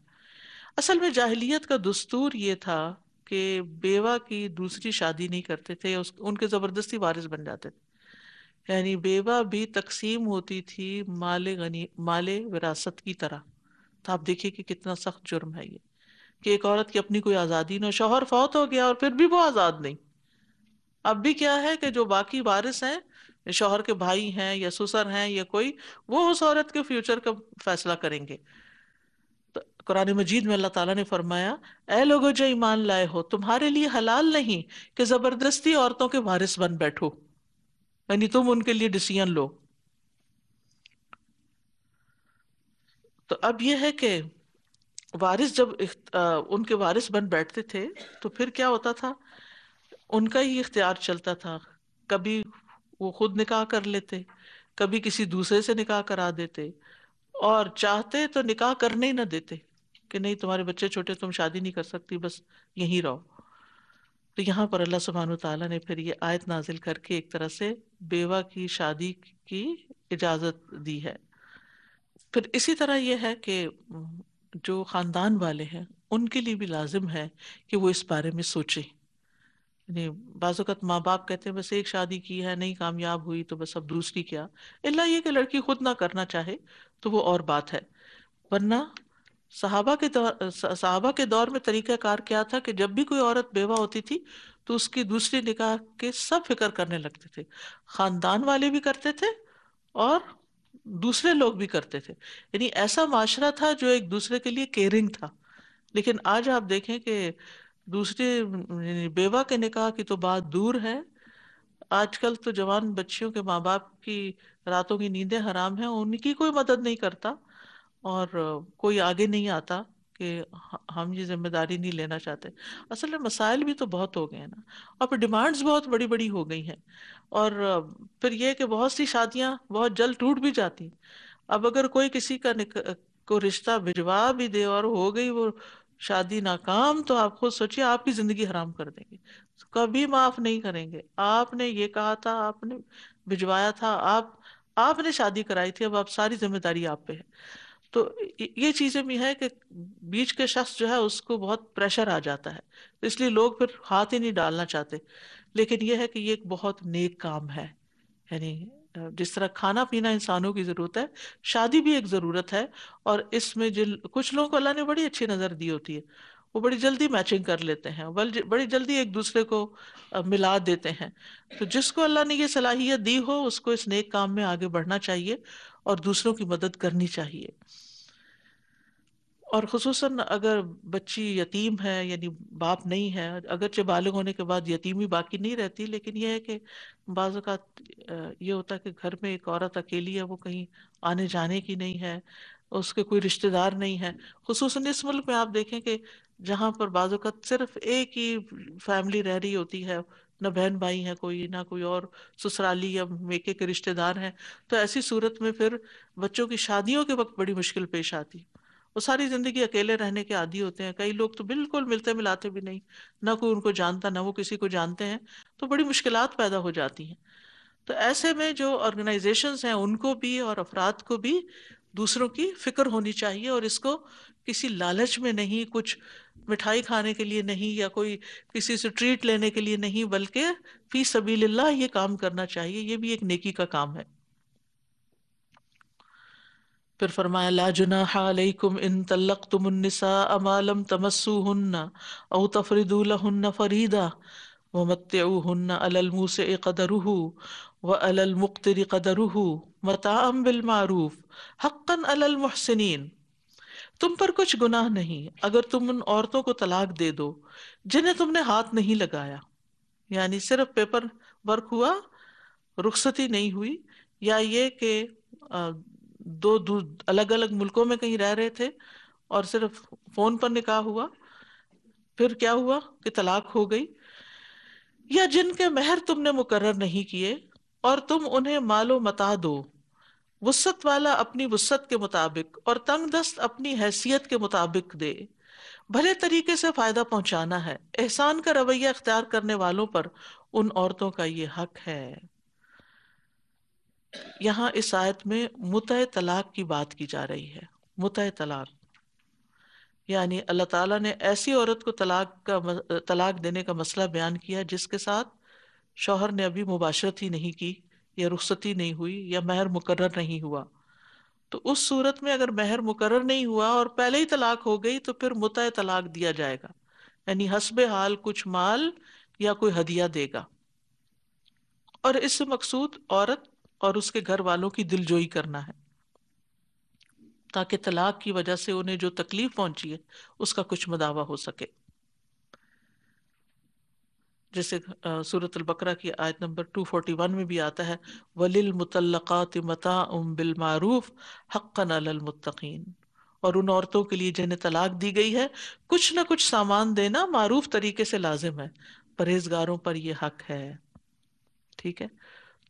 اصل میں جاہلیت کا دستور یہ تھا کہ بیوہ کی دوسری شادی نہیں کرتے تھے، ان کے زبردستی وارث بن جاتے تھے، یعنی بیوہ بھی تقسیم ہوتی تھی مال وراثت کی طرح۔ تو آپ دیکھیے کہ کتنا سخت جرم ہے یہ کہ ایک عورت کی اپنی کوئی آزادی نہ، شوہر فوت ہو گیا اور پھر بھی وہ آزاد نہیں۔ اب بھی کیا ہے کہ جو باقی وارث ہیں، شوہر کے بھائی ہیں یا سسر ہیں یا کوئی، وہ اس عورت کے فیوچر کا فیصلہ کریں گے۔ تو قرآن مجید میں اللہ تعالیٰ نے فرمایا، اے لوگو جو ایمان لائے ہو، تمہارے لیے حلال نہیں کہ زبردستی عورتوں کے وارث بن بیٹھو، یعنی تم ان کے لیے ڈیسیژن لو۔ تو اب یہ ہے کہ وارث جب ان کے وارث بن بیٹھتے تھے تو پھر کیا ہوتا تھا، ان کا ہی اختیار چلتا تھا، کبھی وہ خود نکاح کر لیتے، کبھی کسی دوسرے سے نکاح کرا دیتے، اور چاہتے تو نکاح کرنے ہی نہ دیتے کہ نہیں تمہارے بچے چھوٹے، تم شادی نہیں کر سکتی، بس یہیں رہو۔ تو یہاں پر اللہ سبحانہ وتعالیٰ نے پھر یہ آیت نازل کر کے ایک طرح سے بیوہ کی شادی کی اجازت دی ہے۔ پھر اسی طرح یہ ہے کہ جو خاندان والے ہیں ان کے لیے بھی لازم ہے کہ وہ اس بارے میں سوچیں۔ یعنی بعض اوقات ماں باپ کہتے ہیں بس ایک شادی کی ہے، نہیں کامیاب ہوئی تو بس اب دوسری کیا، الا یہ کہ لڑکی خود نہ کرنا چاہے تو وہ اور بات ہے، ورنہ صحابہ کے دور میں طریقہ کار کیا تھا کہ جب بھی کوئی عورت بیوہ ہوتی تھی تو اس کی دوسری نکاح کے سب فکر کرنے لگتے تھے، خاندان والے بھی کرتے تھے اور دوسرے لوگ بھی کرتے تھے، یعنی ایسا معاشرہ تھا جو ایک دوسرے کے لیے کیئرنگ تھا۔ لیکن آج آپ دیکھیں کہ دوسری یعنی بیوہ کے نکاح کی تو بات دور ہے، آج کل تو جوان بچیوں کے ماں باپ کی راتوں کی نیندیں حرام ہیں، ان کی کوئی مدد نہیں کرتا اور کوئی آگے نہیں آتا کہ ہم یہ ذمہ داری نہیں لینا چاہتے. اصل میں مسائل بھی تو بہت ہو گئے ہیں نا، اور پھر ڈیمانڈز بہت بڑی بڑی ہو گئی ہیں، اور پھر یہ کہ بہت سی شادیاں بہت جلد ٹوٹ بھی جاتی. اب اگر کوئی کسی کا کو رشتہ بھجوا بھی دے اور ہو گئی وہ شادی ناکام، تو آپ خود سوچیے آپ کی زندگی حرام کر دیں گے، کبھی معاف نہیں کریں گے. آپ نے یہ کہا تھا، آپ نے بھجوایا تھا، آپ نے شادی کرائی تھی، اب آپ ساری ذمہ داری آپ پہ ہے. تو یہ چیزیں بھی ہے کہ بیچ کے شخص جو ہے اس کو بہت پریشر آ جاتا ہے، اس لیے لوگ پھر ہاتھ ہی نہیں ڈالنا چاہتے. لیکن یہ ہے کہ یہ ایک بہت نیک کام ہے. یعنی جس طرح کھانا پینا انسانوں کی ضرورت ہے، شادی بھی ایک ضرورت ہے. اور اس میں کچھ لوگوں کو اللہ نے بڑی اچھی نظر دی ہوتی ہے، وہ بڑی جلدی میچنگ کر لیتے ہیں، بڑی جلدی ایک دوسرے کو ملا دیتے ہیں. تو جس کو اللہ نے یہ صلاحیت دی ہو اس کو اس نیک کام میں آگے بڑھنا چاہیے اور دوسروں کی مدد کرنی چاہیے. اور خصوصاً اگر بچی یتیم ہے، یعنی باپ نہیں ہے، اگرچہ بالغ ہونے کے بعد یتیمی باقی نہیں رہتی، لیکن یہ ہے کہ بعض اوقات یہ ہوتا ہے کہ گھر میں ایک عورت اکیلی ہے، وہ کہیں آنے جانے کی نہیں ہے، اس کے کوئی رشتہ دار نہیں ہے. خصوصاً اس ملک میں آپ دیکھیں کہ جہاں پر بعض اوقات صرف ایک ہی فیملی رہ رہی ہوتی ہے، نہ بہن بھائی ہیں کوئی، نہ کوئی اور سسرالی یا میکے کے رشتہ دار ہیں، تو ایسی صورت میں پھر بچوں کی شادیوں کے وقت بڑی مشکل پیش آتی. وہ ساری زندگی اکیلے رہنے کے عادی ہوتے ہیں. کئی لوگ تو بالکل ملتے ملاتے بھی نہیں، نہ کوئی ان کو جانتا نہ وہ کسی کو جانتے ہیں، تو بڑی مشکلات پیدا ہو جاتی ہیں. تو ایسے میں جو آرگنائزیشنز ہیں ان کو بھی اور افراد کو بھی دوسروں کی فکر ہونی چاہیے، اور اس کو کسی لالچ میں نہیں، کچھ مٹھائی کھانے کے لیے نہیں، یا کوئی کسی سے ٹریٹ لینے کے لیے نہیں، بلکہ فی سبیل اللہ یہ کام کرنا چاہیے. یہ بھی ایک نیکی کا کام ہے. پھر فرمایا لا جناح علیکم ان طلقتم النساء ما لم تمسوهن او تفرضوا لهن فریضہ ومتعوهن علی الموسع قدره وعلی المقتر قدره متاعا بالمعروف حقا علی المحسنین. تم پر کچھ گناہ نہیں اگر تم ان عورتوں کو طلاق دے دو جنہیں تم نے ہاتھ نہیں لگایا، یعنی صرف پیپر ورک ہوا، رخصتی نہیں ہوئی، یا یہ کہ دو الگ الگ ملکوں میں کہیں رہ رہے تھے اور صرف فون پر نکاح ہوا، پھر کیا ہوا کہ طلاق ہو گئی، یا جن کے مہر تم نے مقرر نہیں کیے اور تم انہیں مال و متاع دو، وسعت والا اپنی وسعت کے مطابق اور تنگ دست اپنی حیثیت کے مطابق دے. بھلے طریقے سے فائدہ پہنچانا ہے. احسان کا رویہ اختیار کرنے والوں پر ان عورتوں کا یہ حق ہے. یہاں اس آیت میں متع طلاق کی بات کی جا رہی ہے. متع طلاق یعنی اللہ تعالیٰ نے ایسی عورت کو طلاق دینے کا مسئلہ بیان کیا جس کے ساتھ شوہر نے ابھی مباشرت ہی نہیں کی، یا رخصتی نہیں ہوئی، یا مہر مقرر نہیں ہوا. تو اس صورت میں اگر مہر مقرر نہیں ہوا اور پہلے ہی طلاق ہو گئی تو پھر متع طلاق دیا جائے گا، یعنی حسب حال کچھ مال یا کوئی ہدیہ دے گا. اور اس سے مقصود عورت اور اس کے گھر والوں کی دلجوئی کرنا ہے، تاکہ طلاق کی وجہ سے انہیں جو تکلیف پہنچی ہے اس کا کچھ مداوع ہو سکے. جیسے سورۃ البقرہ کی آیت نمبر 241 میں بھی آتا ہے وَلِلْمُطَلَّقَاتِ مَتَاعٌ بِالْمَعْرُوفِ حَقًّا عَلَى الْمُتَّقِينَ. اور ان عورتوں کے لیے جنہیں طلاق دی گئی ہے کچھ نہ کچھ سامان دینا معروف طریقے سے لازم ہے، پرہیزگاروں پر یہ حق ہے. ٹھیک ہے،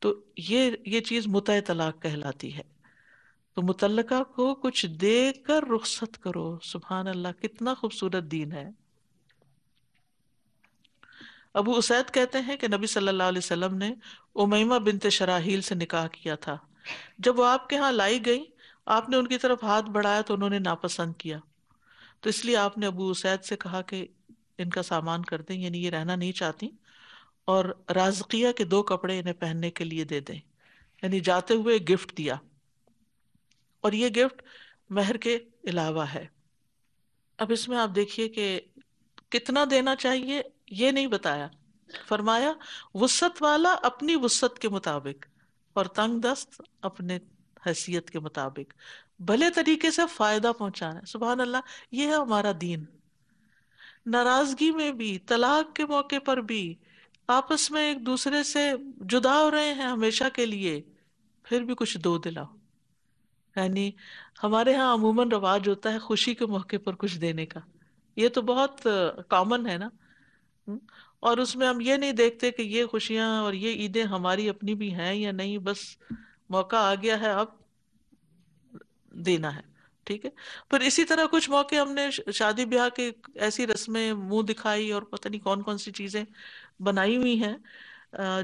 تو یہ چیز متع طلاق کہلاتی ہے. تو متعلقہ کو کچھ دے کر رخصت کرو. سبحان اللہ، کتنا خوبصورت دین ہے. ابو اسید کہتے ہیں کہ نبی صلی اللہ علیہ وسلم نے امیمہ بنت شراحیل سے نکاح کیا تھا. جب وہ آپ کے ہاں لائی گئی، آپ نے ان کی طرف ہاتھ بڑھایا تو انہوں نے ناپسند کیا، تو اس لیے آپ نے ابو اسید سے کہا کہ ان کا سامان کر دیں، یعنی یہ رہنا نہیں چاہتی، اور رازقیہ کے 2 کپڑے انہیں پہننے کے لیے دے دیں، یعنی جاتے ہوئے گفٹ دیا. اور یہ گفٹ مہر کے علاوہ ہے. اب اس میں آپ دیکھیے کہ کتنا دینا چاہیے یہ نہیں بتایا، فرمایا وسعت والا اپنی وسعت کے مطابق اور تنگ دست اپنے حیثیت کے مطابق، بھلے طریقے سے فائدہ پہنچانا ہے. سبحان اللہ، یہ ہے ہمارا دین. ناراضگی میں بھی، طلاق کے موقع پر بھی، آپس میں ایک دوسرے سے جدا ہو رہے ہیں ہمیشہ کے لیے، پھر بھی کچھ دو دلاؤ. یعنی ہمارے ہاں عموماً رواج ہوتا ہے خوشی کے موقع پر کچھ دینے کا، یہ تو بہت کامن ہے نا. ہم؟ اور اس میں ہم یہ نہیں دیکھتے کہ یہ خوشیاں اور یہ عیدیں ہماری اپنی بھی ہیں یا نہیں، بس موقع آ گیا ہے اب دینا ہے. ٹھیک ہے. پھر اسی طرح کچھ موقع ہم نے شادی بیاہ کے ایسی رسمیں منہ دکھائی اور پتہ نہیں کون کون سی چیزیں بنائی ہوئی ہیں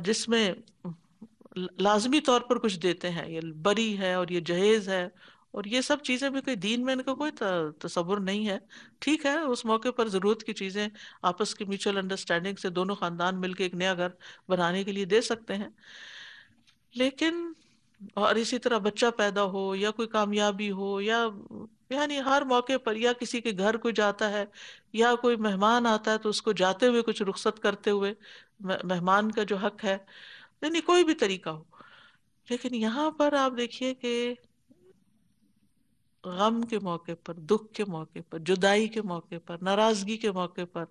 جس میں لازمی طور پر کچھ دیتے ہیں. یہ بری ہے اور یہ جہیز ہے اور یہ سب چیزیں بھی کوئی دین میں ان کا کوئی تصور نہیں ہے. ٹھیک ہے اس موقع پر ضرورت کی چیزیں آپس کی میوچل انڈرسٹینڈنگ سے دونوں خاندان مل کے ایک نیا گھر بنانے کے لیے دے سکتے ہیں. لیکن اور اسی طرح بچہ پیدا ہو یا کوئی کامیابی ہو یا یعنی ہر موقع پر یا کسی کے گھر کوئی جاتا ہے یا کوئی مہمان آتا ہے تو اس کو جاتے ہوئے کچھ رخصت کرتے ہوئے مہمان کا جو حق ہے، یعنی کوئی بھی طریقہ ہو. لیکن یہاں پر آپ دیکھیے کہ غم کے موقع پر، دکھ کے موقع پر، جدائی کے موقع پر، ناراضگی کے موقع پر،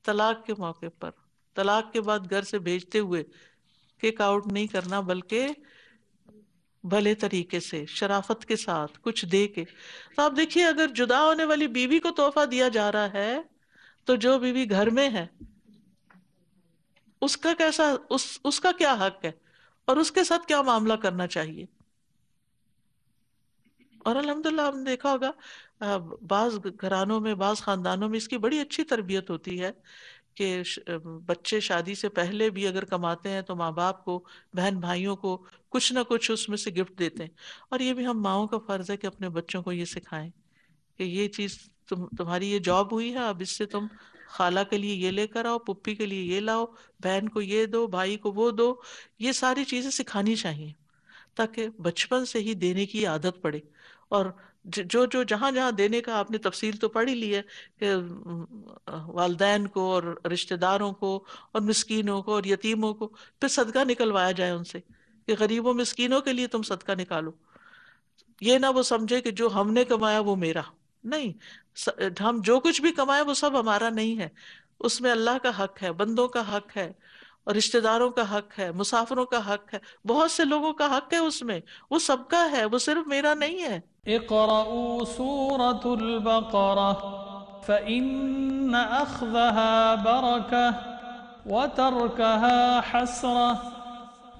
طلاق کے موقع پر، طلاق کے بعد گھر سے بھیجتے ہوئے کک آؤٹ نہیں کرنا بلکہ بھلے طریقے سے شرافت کے ساتھ کچھ دے کے. تو آپ دیکھیے اگر جدا ہونے والی بیوی کو تحفہ دیا جا رہا ہے تو جو بیوی گھر میں ہے اس کا کیسا اس کا کیا حق ہے اور اس کے ساتھ کیا معاملہ کرنا چاہیے. اور الحمدللہ ہم نے دیکھا ہوگا بعض گھرانوں میں بعض خاندانوں میں اس کی بڑی اچھی تربیت ہوتی ہے کہ بچے شادی سے پہلے بھی اگر کماتے ہیں تو ماں باپ کو، بہن بھائیوں کو کچھ نہ کچھ اس میں سے گفٹ دیتے ہیں. اور یہ بھی ہم ماؤں کا فرض ہے کہ اپنے بچوں کو یہ سکھائیں کہ یہ چیز تمہاری یہ جاب ہوئی ہے، اب اس سے تم خالہ کے لیے یہ لے کر آؤ، پپھی کے لیے یہ لاؤ، بہن کو یہ دو، بھائی کو وہ دو. یہ ساری چیزیں سکھانی چاہیے تاکہ بچپن سے ہی دینے کی عادت پڑے. اور جو جہاں جہاں دینے کا آپ نے تفصیل تو پڑھ ہی لی ہے کہ والدین کو اور رشتہ داروں کو اور مسکینوں کو اور یتیموں کو پھر صدقہ نکلوایا جائے ان سے کہ غریبوں مسکینوں کے لیے تم صدقہ نکالو. یہ نہ وہ سمجھے کہ جو ہم نے کمایا وہ میرا نہیں. ہم جو کچھ بھی کمائے وہ سب ہمارا نہیں ہے، اس میں اللہ کا حق ہے، بندوں کا حق ہے اور رشتہ داروں کا حق ہے، مسافروں کا حق ہے، بہت سے لوگوں کا حق ہے اس میں. وہ سب کا ہے، وہ صرف میرا نہیں ہے. اقرأوا سورة البقرة فإن أخذها بركة وتركها حسرة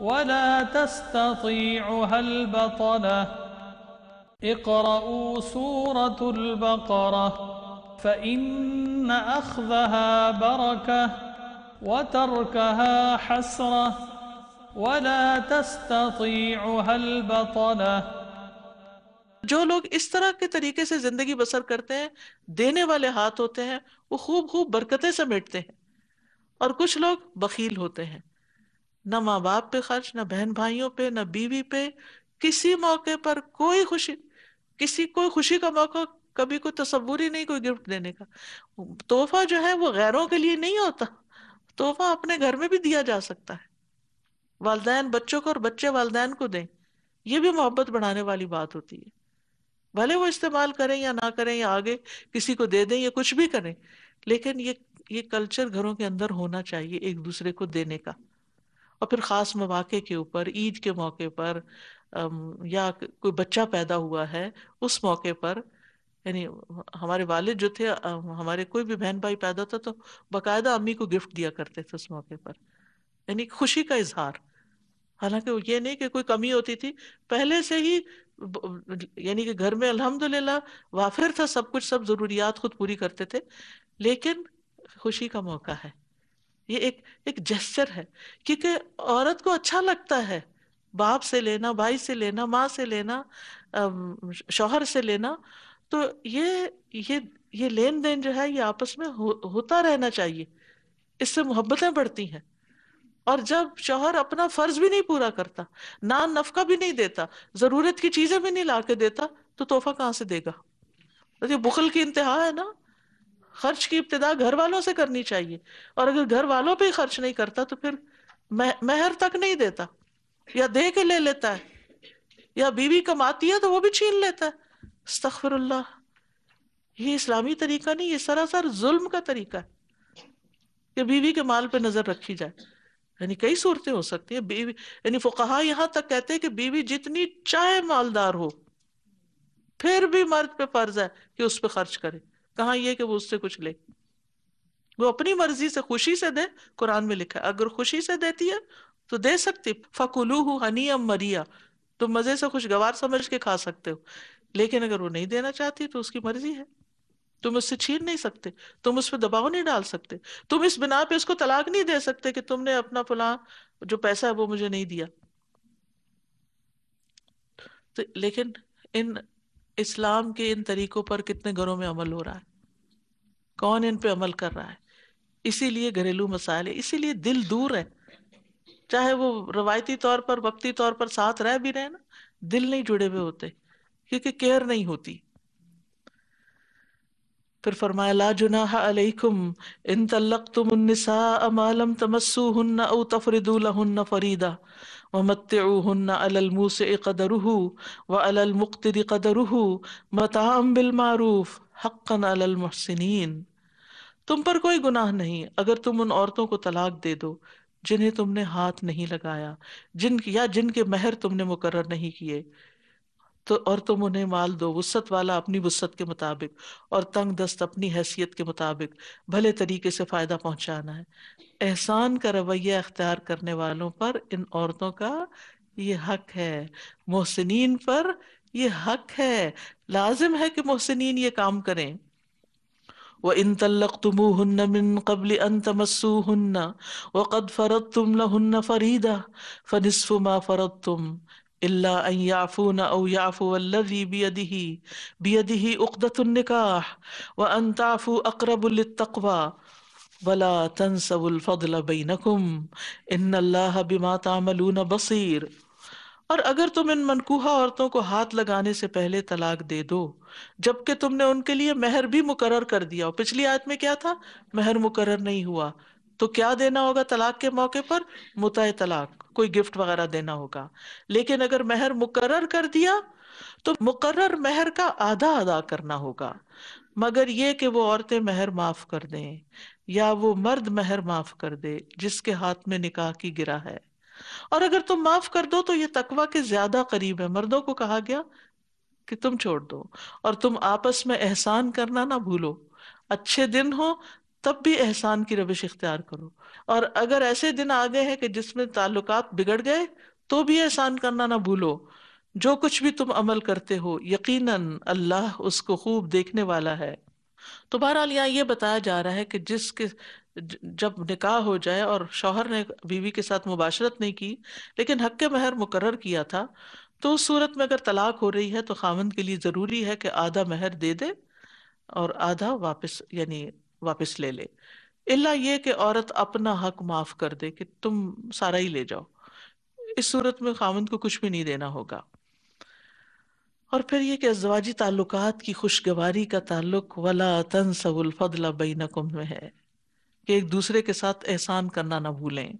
ولا تستطيعها البطلة. اقرأوا سورة البقرة فإن أخذها بركة وتركها حسرة ولا تستطيعها البطلة. جو لوگ اس طرح کے طریقے سے زندگی بسر کرتے ہیں، دینے والے ہاتھ ہوتے ہیں، وہ خوب خوب برکتیں سمیٹتے ہیں. اور کچھ لوگ بخیل ہوتے ہیں، نہ ماں باپ پہ خرچ، نہ بہن بھائیوں پہ، نہ بیوی پہ. کسی موقع پر کوئی خوشی کا موقع کبھی کوئی تصور ہی نہیں کوئی گفٹ دینے کا. تحفہ جو ہے وہ غیروں کے لیے نہیں ہوتا، تحفہ اپنے گھر میں بھی دیا جا سکتا ہے. والدین بچوں کو اور بچے والدین کو دیں، یہ بھی محبت بڑھانے والی بات ہوتی ہے. بھلے وہ استعمال کریں یا نہ کریں یا آگے کسی کو دے دیں یا کچھ بھی کریں، لیکن یہ کلچر گھروں کے اندر ہونا چاہیے ایک دوسرے کو دینے کا. اور پھر خاص مواقع کے اوپر، عید کے موقع پر یا کوئی بچہ پیدا ہوا ہے اس موقع پر. یعنی ہمارے والد جو تھے، ہمارے کوئی بھی بہن بھائی پیدا تھا تو باقاعدہ امی کو گفٹ دیا کرتے تھے اس موقع پر، یعنی خوشی کا اظہار. حالانکہ یہ نہیں کہ کوئی کمی ہوتی تھی، پہلے سے ہی یعنی کہ گھر میں الحمدللہ وافر تھا سب کچھ، سب ضروریات خود پوری کرتے تھے. لیکن خوشی کا موقع ہے، یہ ایک جسچر ہے، کیونکہ عورت کو اچھا لگتا ہے باپ سے لینا، بھائی سے لینا، ماں سے لینا، شوہر سے لینا. تو یہ لین دین جو ہے یہ آپس میں ہوتا رہنا چاہیے، اس سے محبتیں بڑھتی ہیں. اور جب شوہر اپنا فرض بھی نہیں پورا کرتا، نان نفقہ بھی نہیں دیتا، ضرورت کی چیزیں بھی نہیں لا کے دیتا، تو تحفہ کہاں سے دے گا؟ یہ بخل کی انتہا ہے نا. خرچ کی ابتدا گھر والوں سے کرنی چاہیے، اور اگر گھر والوں پہ ہی خرچ نہیں کرتا تو پھر مہر تک نہیں دیتا، یا دے کے لے لیتا ہے، یا بیوی کماتی ہے تو وہ بھی چھین لیتا ہے. استغفر اللہ. یہ اسلامی طریقہ نہیں، یہ سراسر ظلم کا طریقہ ہے کہ بیوی کے مال پہ نظر رکھی جائے. یعنی کئی صورتیں ہو سکتی ہیں. بیوی یعنی فقہا یہاں تک کہتے ہیں کہ بیوی جتنی چاہے مالدار ہو پھر بھی مرد پہ فرض ہے کہ اس پہ خرچ کرے. کہاں یہ کہ وہ اس سے کچھ لے، وہ اپنی مرضی سے خوشی سے دے. قرآن میں لکھا ہے اگر خوشی سے دیتی ہے تو دے سکتی. فَكُلُوهُ هَنِيًّا مَرِيًّا، تم مزے سے خوشگوار سمجھ کے کھا سکتے ہو. لیکن اگر وہ نہیں دینا چاہتی تو اس کی مرضی ہے، تم اس سے چھین نہیں سکتے، تم اس پہ دباؤ نہیں ڈال سکتے. تم اس بنا پہ اس کو طلاق نہیں دے سکتے کہ تم نے اپنا فلاں جو پیسہ ہے وہ مجھے نہیں دیا. لیکن ان اسلام کے ان طریقوں پر کتنے گھروں میں عمل ہو رہا ہے؟ کون ان پہ عمل کر رہا ہے؟ اسی لیے گھریلو مسائل ہے، اسی لیے دل دور ہے. چاہے وہ روایتی طور پر وقتی طور پر ساتھ رہ بھی رہے نا، دل نہیں جڑے ہوئے ہوتے کیونکہ کیئر نہیں ہوتی. پھر فرمایا لا جناح علیکم ان طلقتم النساء ما لم تمسوهن او تفرضوا لهن فریضہ ومتعوهن على الموسع قدره وعلى المقتر قدره متاعا بالمعروف حقا على المحسنین. تم پر کوئی گناہ نہیں اگر تم ان عورتوں کو طلاق دے دو جنہیں تم نے ہاتھ نہیں لگایا، جن کے مہر تم نے مقرر نہیں کیے، تو اور تم انہیں مال دو وسعت والا اپنی وسعت کے مطابق اور تنگ دست اپنی حیثیت کے مطابق، بھلے طریقے سے فائدہ پہنچانا ہے. احسان کا رویہ اختیار کرنے والوں پر ان عورتوں کا یہ حق ہے، محسنین پر یہ حق ہے. لازم ہے کہ محسنین یہ کام کریں. وَإِن طَلَّقْتُمُوهُنَّ مِن قَبْلِ أَن تَمَسُّوهُنَّ وَقَدْ فَرَضْتُمْ لَهُنَّ فَرِيضَةً فَنِصْفُ مَا فَرَضْتُمْ إِلَّا أَن يَعْفُونَ أَوْ يَعْفُوَ الَّذِي بِيَدِهِ عُقْدَةُ النِّكَاحِ وَأَن تَعْفُوا أَقْرَبُ لِلتَّقْوَىٰ وَلَا تَنسَوُا الْفَضْلَ بَيْنَكُمْ إِنَّ اللَّهَ بِمَا تَعْمَلُونَ بَصِيرٌ. اور اگر تم ان منکوحہ عورتوں کو ہاتھ لگانے سے پہلے طلاق دے دو جبکہ تم نے ان کے لیے مہر بھی مقرر کر دیا ہو. پچھلی آیت میں کیا تھا؟ مہر مقرر نہیں ہوا تو کیا دینا ہوگا طلاق کے موقع پر؟ متع طلاق، کوئی گفٹ وغیرہ دینا ہوگا. لیکن اگر مہر مقرر کر دیا تو مقرر مہر کا آدھا ادا کرنا ہوگا، مگر یہ کہ وہ عورتیں مہر معاف کر دیں یا وہ مرد مہر معاف کر دے جس کے ہاتھ میں نکاح کی گرہ ہے. اور اگر تم معاف کر دو تو یہ تقویٰ کے زیادہ قریب ہے. مردوں کو کہا گیا کہ تم چھوڑ دو اور تم آپس میں احسان کرنا نہ بھولو. اچھے دن ہو تب بھی احسان کی روش اختیار کرو، اور اگر ایسے دن آ گئے ہیں کہ جس میں تعلقات بگڑ گئے تو بھی احسان کرنا نہ بھولو. جو کچھ بھی تم عمل کرتے ہو یقیناً اللہ اس کو خوب دیکھنے والا ہے. تو بہرحال یہاں یہ بتایا جا رہا ہے کہ جس کے جب نکاح ہو جائے اور شوہر نے بیوی کے ساتھ مباشرت نہیں کی لیکن حق مہر مقرر کیا تھا، تو اس صورت میں اگر طلاق ہو رہی ہے تو خاوند کے لیے ضروری ہے کہ آدھا مہر دے دے اور آدھا واپس لے لے. الا یہ کہ عورت اپنا حق معاف کر دے کہ تم سارا ہی لے جاؤ، اس صورت میں خاوند کو کچھ بھی نہیں دینا ہوگا. اور پھر یہ کہ ازدواجی تعلقات کی خوشگواری کا تعلق وَلَا تَنْسَوُا الْفَضْلَ بَيْنَكُمْ میں ہے کہ ایک دوسرے کے ساتھ احسان کرنا نہ بھولیں.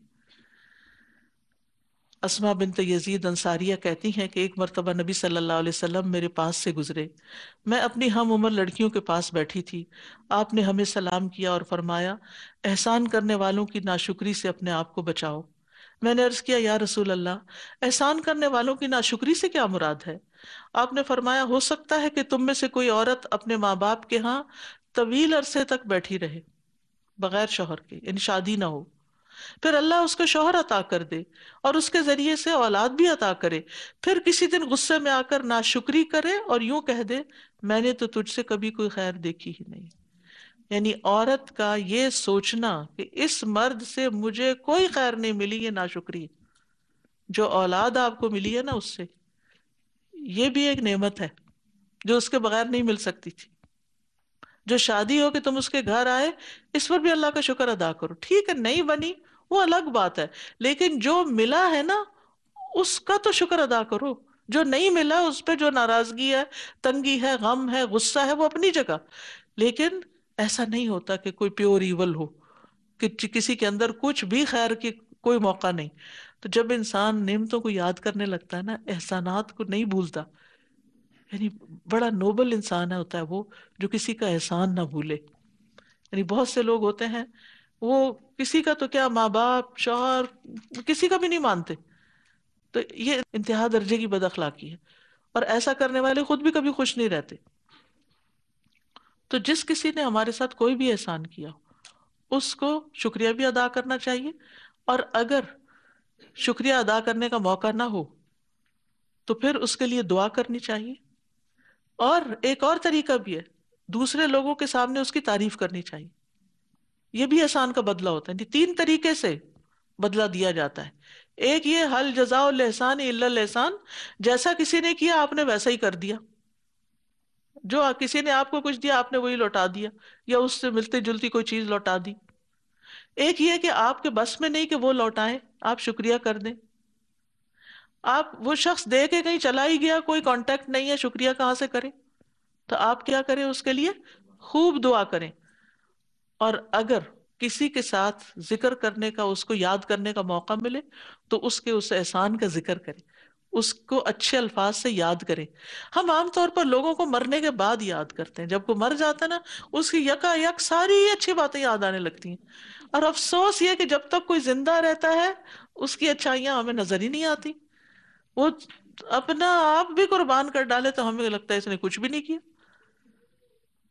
اسماء بنت یزید انصاریہ کہتی ہیں کہ ایک مرتبہ نبی صلی اللہ علیہ وسلم میرے پاس سے گزرے. میں اپنی ہم عمر لڑکیوں کے پاس بیٹھی تھی. آپ نے ہمیں سلام کیا اور فرمایا احسان کرنے والوں کی ناشکری سے اپنے آپ کو بچاؤ. میں نے عرض کیا یا رسول اللہ احسان کرنے والوں کی ناشکری سے کیا مراد ہے؟ آپ نے فرمایا ہو سکتا ہے کہ تم میں سے کوئی عورت اپنے ماں باپ کے ہاں طویل عرصے تک بیٹھی رہے بغیر شوہر کے، یعنی شادی نہ ہو، پھر اللہ اس کو شوہر عطا کر دے اور اس کے ذریعے سے اولاد بھی عطا کرے، پھر کسی دن غصے میں آ کر ناشکری کرے اور یوں کہہ دے میں نے تو تجھ سے کبھی کوئی خیر دیکھی ہی نہیں. یعنی عورت کا یہ سوچنا کہ اس مرد سے مجھے کوئی خیر نہیں ملی، یہ ناشکری. جو اولاد آپ کو ملی ہے نا اس سے، یہ بھی ایک نعمت ہے جو اس کے بغیر نہیں مل سکتی تھی. جو شادی ہو کہ تم اس کے گھر آئے، اس پر بھی اللہ کا شکر ادا کرو. ٹھیک ہے نہیں بنی وہ الگ بات ہے، لیکن جو ملا ہے نا اس کا تو شکر ادا کرو. جو نہیں ملا اس پہ جو ناراضگی ہے، تنگی ہے، غم ہے، غصہ ہے، وہ اپنی جگہ. لیکن ایسا نہیں ہوتا کہ کوئی پیور ایول ہو کہ کسی کے اندر کچھ بھی خیر کی کوئی موقع نہیں. تو جب انسان نعمتوں کو یاد کرنے لگتا ہے نا، احسانات کو نہیں بھولتا، یعنی بڑا نوبل انسان ہوتا ہے وہ جو کسی کا احسان نہ بھولے. یعنی بہت سے لوگ ہوتے ہیں وہ کسی کا تو کیا ماں باپ شوہر کسی کا بھی نہیں مانتے. تو یہ انتہا درجے کی بد اخلاقی ہے، اور ایسا کرنے والے خود بھی کبھی خوش نہیں رہتے. تو جس کسی نے ہمارے ساتھ کوئی بھی احسان کیا اس کو شکریہ بھی ادا کرنا چاہیے، اور اگر شکریہ ادا کرنے کا موقع نہ ہو تو پھر اس کے لیے دعا کرنی چاہیے. اور ایک اور طریقہ بھی ہے، دوسرے لوگوں کے سامنے اس کی تعریف کرنی چاہیے. یہ بھی احسان کا بدلہ ہوتا ہے. تین طریقے سے بدلہ دیا جاتا ہے. ایک یہ حل جزاء الاحسان الا الاحسان، جیسا کسی نے کیا آپ نے ویسا ہی کر دیا. جو کسی نے آپ کو کچھ دیا آپ نے وہی لوٹا دیا، یا اس سے ملتی جلتی کوئی چیز لوٹا دی. ایک یہ کہ آپ کے بس میں نہیں کہ وہ لوٹائیں، آپ شکریہ کر دیں. آپ وہ شخص دے کے کہیں چلا ہی گیا، کوئی کانٹیکٹ نہیں ہے، شکریہ کہاں سے کریں؟ تو آپ کیا کریں؟ اس کے لیے خوب دعا کریں. اور اگر کسی کے ساتھ ذکر کرنے کا، اس کو یاد کرنے کا موقع ملے تو اس احسان کا ذکر کریں، اس کو اچھے الفاظ سے یاد کریں. ہم عام طور پر لوگوں کو مرنے کے بعد یاد کرتے ہیں. جب کوئی مر جاتا ہے نا، اس کی یکا یک ساری اچھی باتیں یاد آنے لگتی ہیں. اور افسوس یہ کہ جب تک کوئی زندہ رہتا ہے اس کی اچھائیاں ہمیں نظر ہی نہیں آتی. وہ اپنا آپ بھی قربان کر ڈالے تو ہمیں لگتا ہے اس نے کچھ بھی نہیں کیا.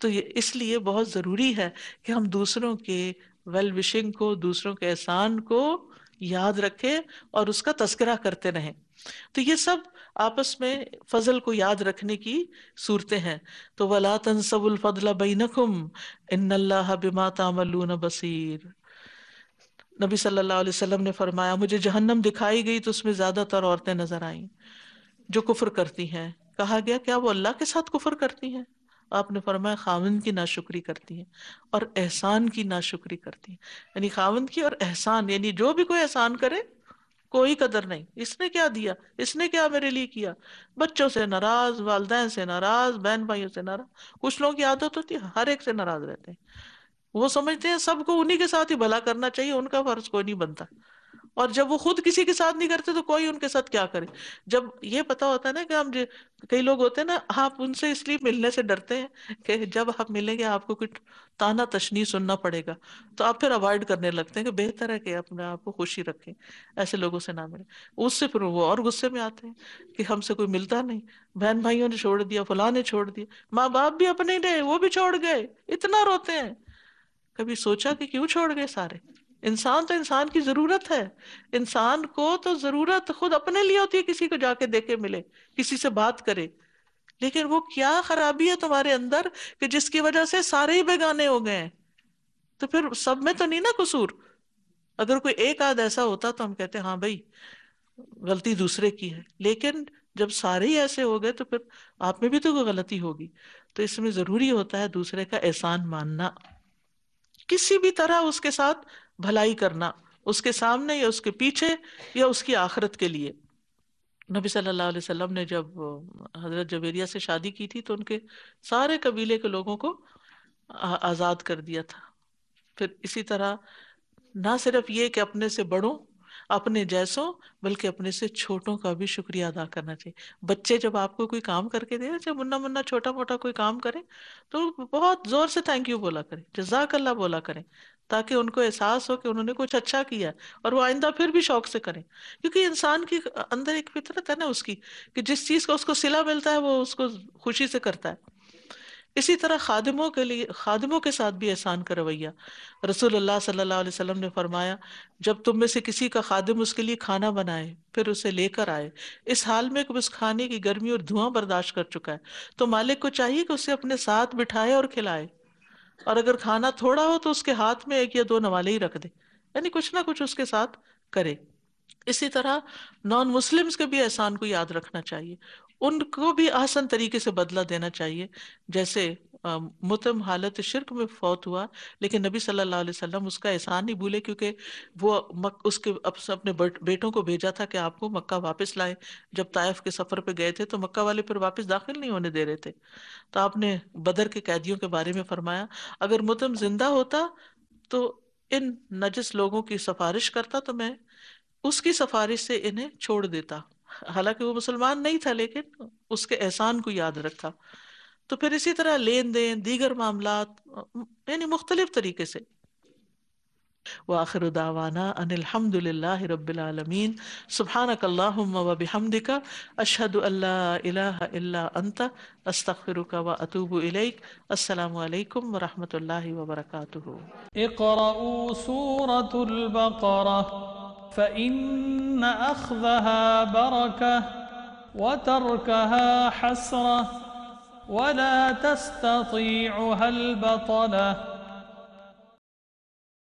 تو یہ اس لیے بہت ضروری ہے کہ ہم دوسروں کے ویل وشنگ کو، دوسروں کے احسان کو یاد رکھیں اور اس کا تذکرہ کرتے رہیں. تو یہ سب آپس میں فضل کو یاد رکھنے کی صورتیں ہیں. تو وَلَا تَنْسَوُا الْفَضْلَ بَيْنَكُمْ إِنَّ اللَّهَ بِمَا تَعْمَلُونَ بَصِيرٌ. نبی صلی اللہ علیہ وسلم نے فرمایا مجھے جہنم دکھائی گئی تو اس میں زیادہ تر عورتیں نظر آئیں جو کفر کرتی ہیں. کہا گیا کیا وہ اللہ کے ساتھ کفر کرتی ہیں؟ آپ نے فرمایا خاوند کی ناشکری کرتی ہیں اور احسان کی ناشکری کرتی ہیں. یعنی خاوند کی اور احسان، یعنی جو بھی کوئی احسان کرے کوئی قدر نہیں، اس نے کیا دیا، اس نے کیا میرے لیے کیا. بچوں سے ناراض، والدین سے ناراض، بہن بھائیوں سے ناراض. کچھ لوگوں کی عادت ہوتی ہے ہر ایک سے ناراض رہتے ہیں. وہ سمجھتے ہیں سب کو انہی کے ساتھ ہی بھلا کرنا چاہیے، ان کا فرض کوئی نہیں بنتا. اور جب وہ خود کسی کے ساتھ نہیں کرتے تو کوئی ان کے ساتھ کیا کرے. جب یہ پتا ہوتا ہے نا کہ ہم کئی لوگ ہوتے ہیں نا، آپ ان سے اس لیے ملنے سے ڈرتے ہیں کہ جب آپ ملیں گے آپ کو کچھ تانا تشنیع سننا پڑے گا، تو آپ پھر اوائڈ کرنے لگتے ہیں کہ بہتر ہے کہ اپنے آپ کو خوشی رکھیں، ایسے لوگوں سے نہ ملیں. اس سے پھر وہ اور غصے میں آتے ہیں کہ ہم سے کوئی ملتا نہیں، بہن بھائیوں نے چھوڑ دیا، فلاں نے چھوڑ دیا، ماں باپ بھی اپنے نے وہ بھی چھوڑ گئے، اتنا روتے ہیں. کبھی سوچا کہ کیوں چھوڑ گئے سارے؟ انسان تو انسان کی ضرورت ہے. انسان کو تو ضرورت خود اپنے لیے ہوتی ہے، کسی کو جا کے دیکھے ملے، کسی سے بات کرے. لیکن وہ کیا خرابی ہے تمہارے اندر کہ جس کی وجہ سے سارے ہی بیگانے ہو گئے ہیں؟ تو پھر سب میں تو نہیں نا قصور. اگر کوئی ایک آدھ ایسا ہوتا تو ہم کہتے ہاں بھائی غلطی دوسرے کی ہے، لیکن جب سارے ہی ایسے ہو گئے تو پھر آپ میں بھی تو کوئی غلطی ہوگی. تو اس میں ضروری ہوتا ہے دوسرے کا احسان ماننا، کسی بھی طرح اس کے ساتھ بھلائی کرنا، اس کے سامنے یا اس کے پیچھے یا اس کی آخرت کے لیے. نبی صلی اللہ علیہ وسلم نے جب حضرت جویریہ سے شادی کی تھی تو ان کے سارے قبیلے کے لوگوں کو آزاد کر دیا تھا. پھر اسی طرح نہ صرف یہ کہ اپنے سے بڑوں، اپنے جیسوں، بلکہ اپنے سے چھوٹوں کا بھی شکریہ ادا کرنا چاہیے. بچے جب آپ کو کوئی کام کر کے دیں، جب منا منا چھوٹا موٹا کوئی کام کریں تو بہت زور سے تھینک یو بولا کریں، جزاک اللہ بولا کریں، تاکہ ان کو احساس ہو کہ انہوں نے کچھ اچھا کیا اور وہ آئندہ پھر بھی شوق سے کریں. کیونکہ انسان کی اندر ایک فطرت ہے نا اس کی، کہ جس چیز کا اس کو صلہ ملتا ہے وہ اس کو خوشی سے کرتا ہے. اسی طرح خادموں کے ساتھ بھی احسان کا رویہ. رسول اللہ صلی اللہ علیہ وسلم نے فرمایا جب تم میں سے کسی کا خادم اس کے لیے کھانا بنائے پھر اسے لے کر آئے اس حال میں کہ اس کھانے کی گرمی اور دھواں برداشت کر چکا ہے، تو مالک کو چاہیے کہ اسے اپنے ساتھ بٹھائے اور کھلائے، اور اگر کھانا تھوڑا ہو تو اس کے ہاتھ میں 1 یا 2 نوالے ہی رکھ دے، یعنی کچھ نہ کچھ اس کے ساتھ کرے. اسی طرح نان مسلمز کے بھی احسان کو یاد رکھنا چاہیے، ان کو بھی آسان طریقے سے بدلہ دینا چاہیے. جیسے متم حالت شرک میں فوت ہوا لیکن نبی صلی اللہ علیہ وسلم اس کا احسان نہیں بھولے، کیونکہ وہ اس کے اپنے بیٹوں کو بھیجا تھا کہ آپ کو مکہ واپس لائیں. جب طائف کے سفر پہ گئے تھے تو مکہ والے پھر واپس داخل نہیں ہونے دے رہے تھے، تو آپ نے بدر کے قیدیوں کے بارے میں فرمایا اگر متم زندہ ہوتا تو ان نجس لوگوں کی سفارش کرتا تو میں اس کی سفارش سے انہیں چھوڑ دیتا. حالانکہ وہ مسلمان نہیں تھا لیکن اس کے احسان کو یاد رکھا. تو پھر اسی طرح لین دین، دیگر معاملات، یعنی مختلف طریقے سے. وآخر دعوانا ان الحمد للہ رب العالمین. سبحانک اللہم وبحمدک، اشہد ان لا الہ الا انت، استغفرک واتوب الیک. السلام علیکم ورحمۃ اللہ وبرکاتہ. اقرأوا سورة البقرة فإن أخذها بركة وتركها حسرة ولا تستطيعها البطلة.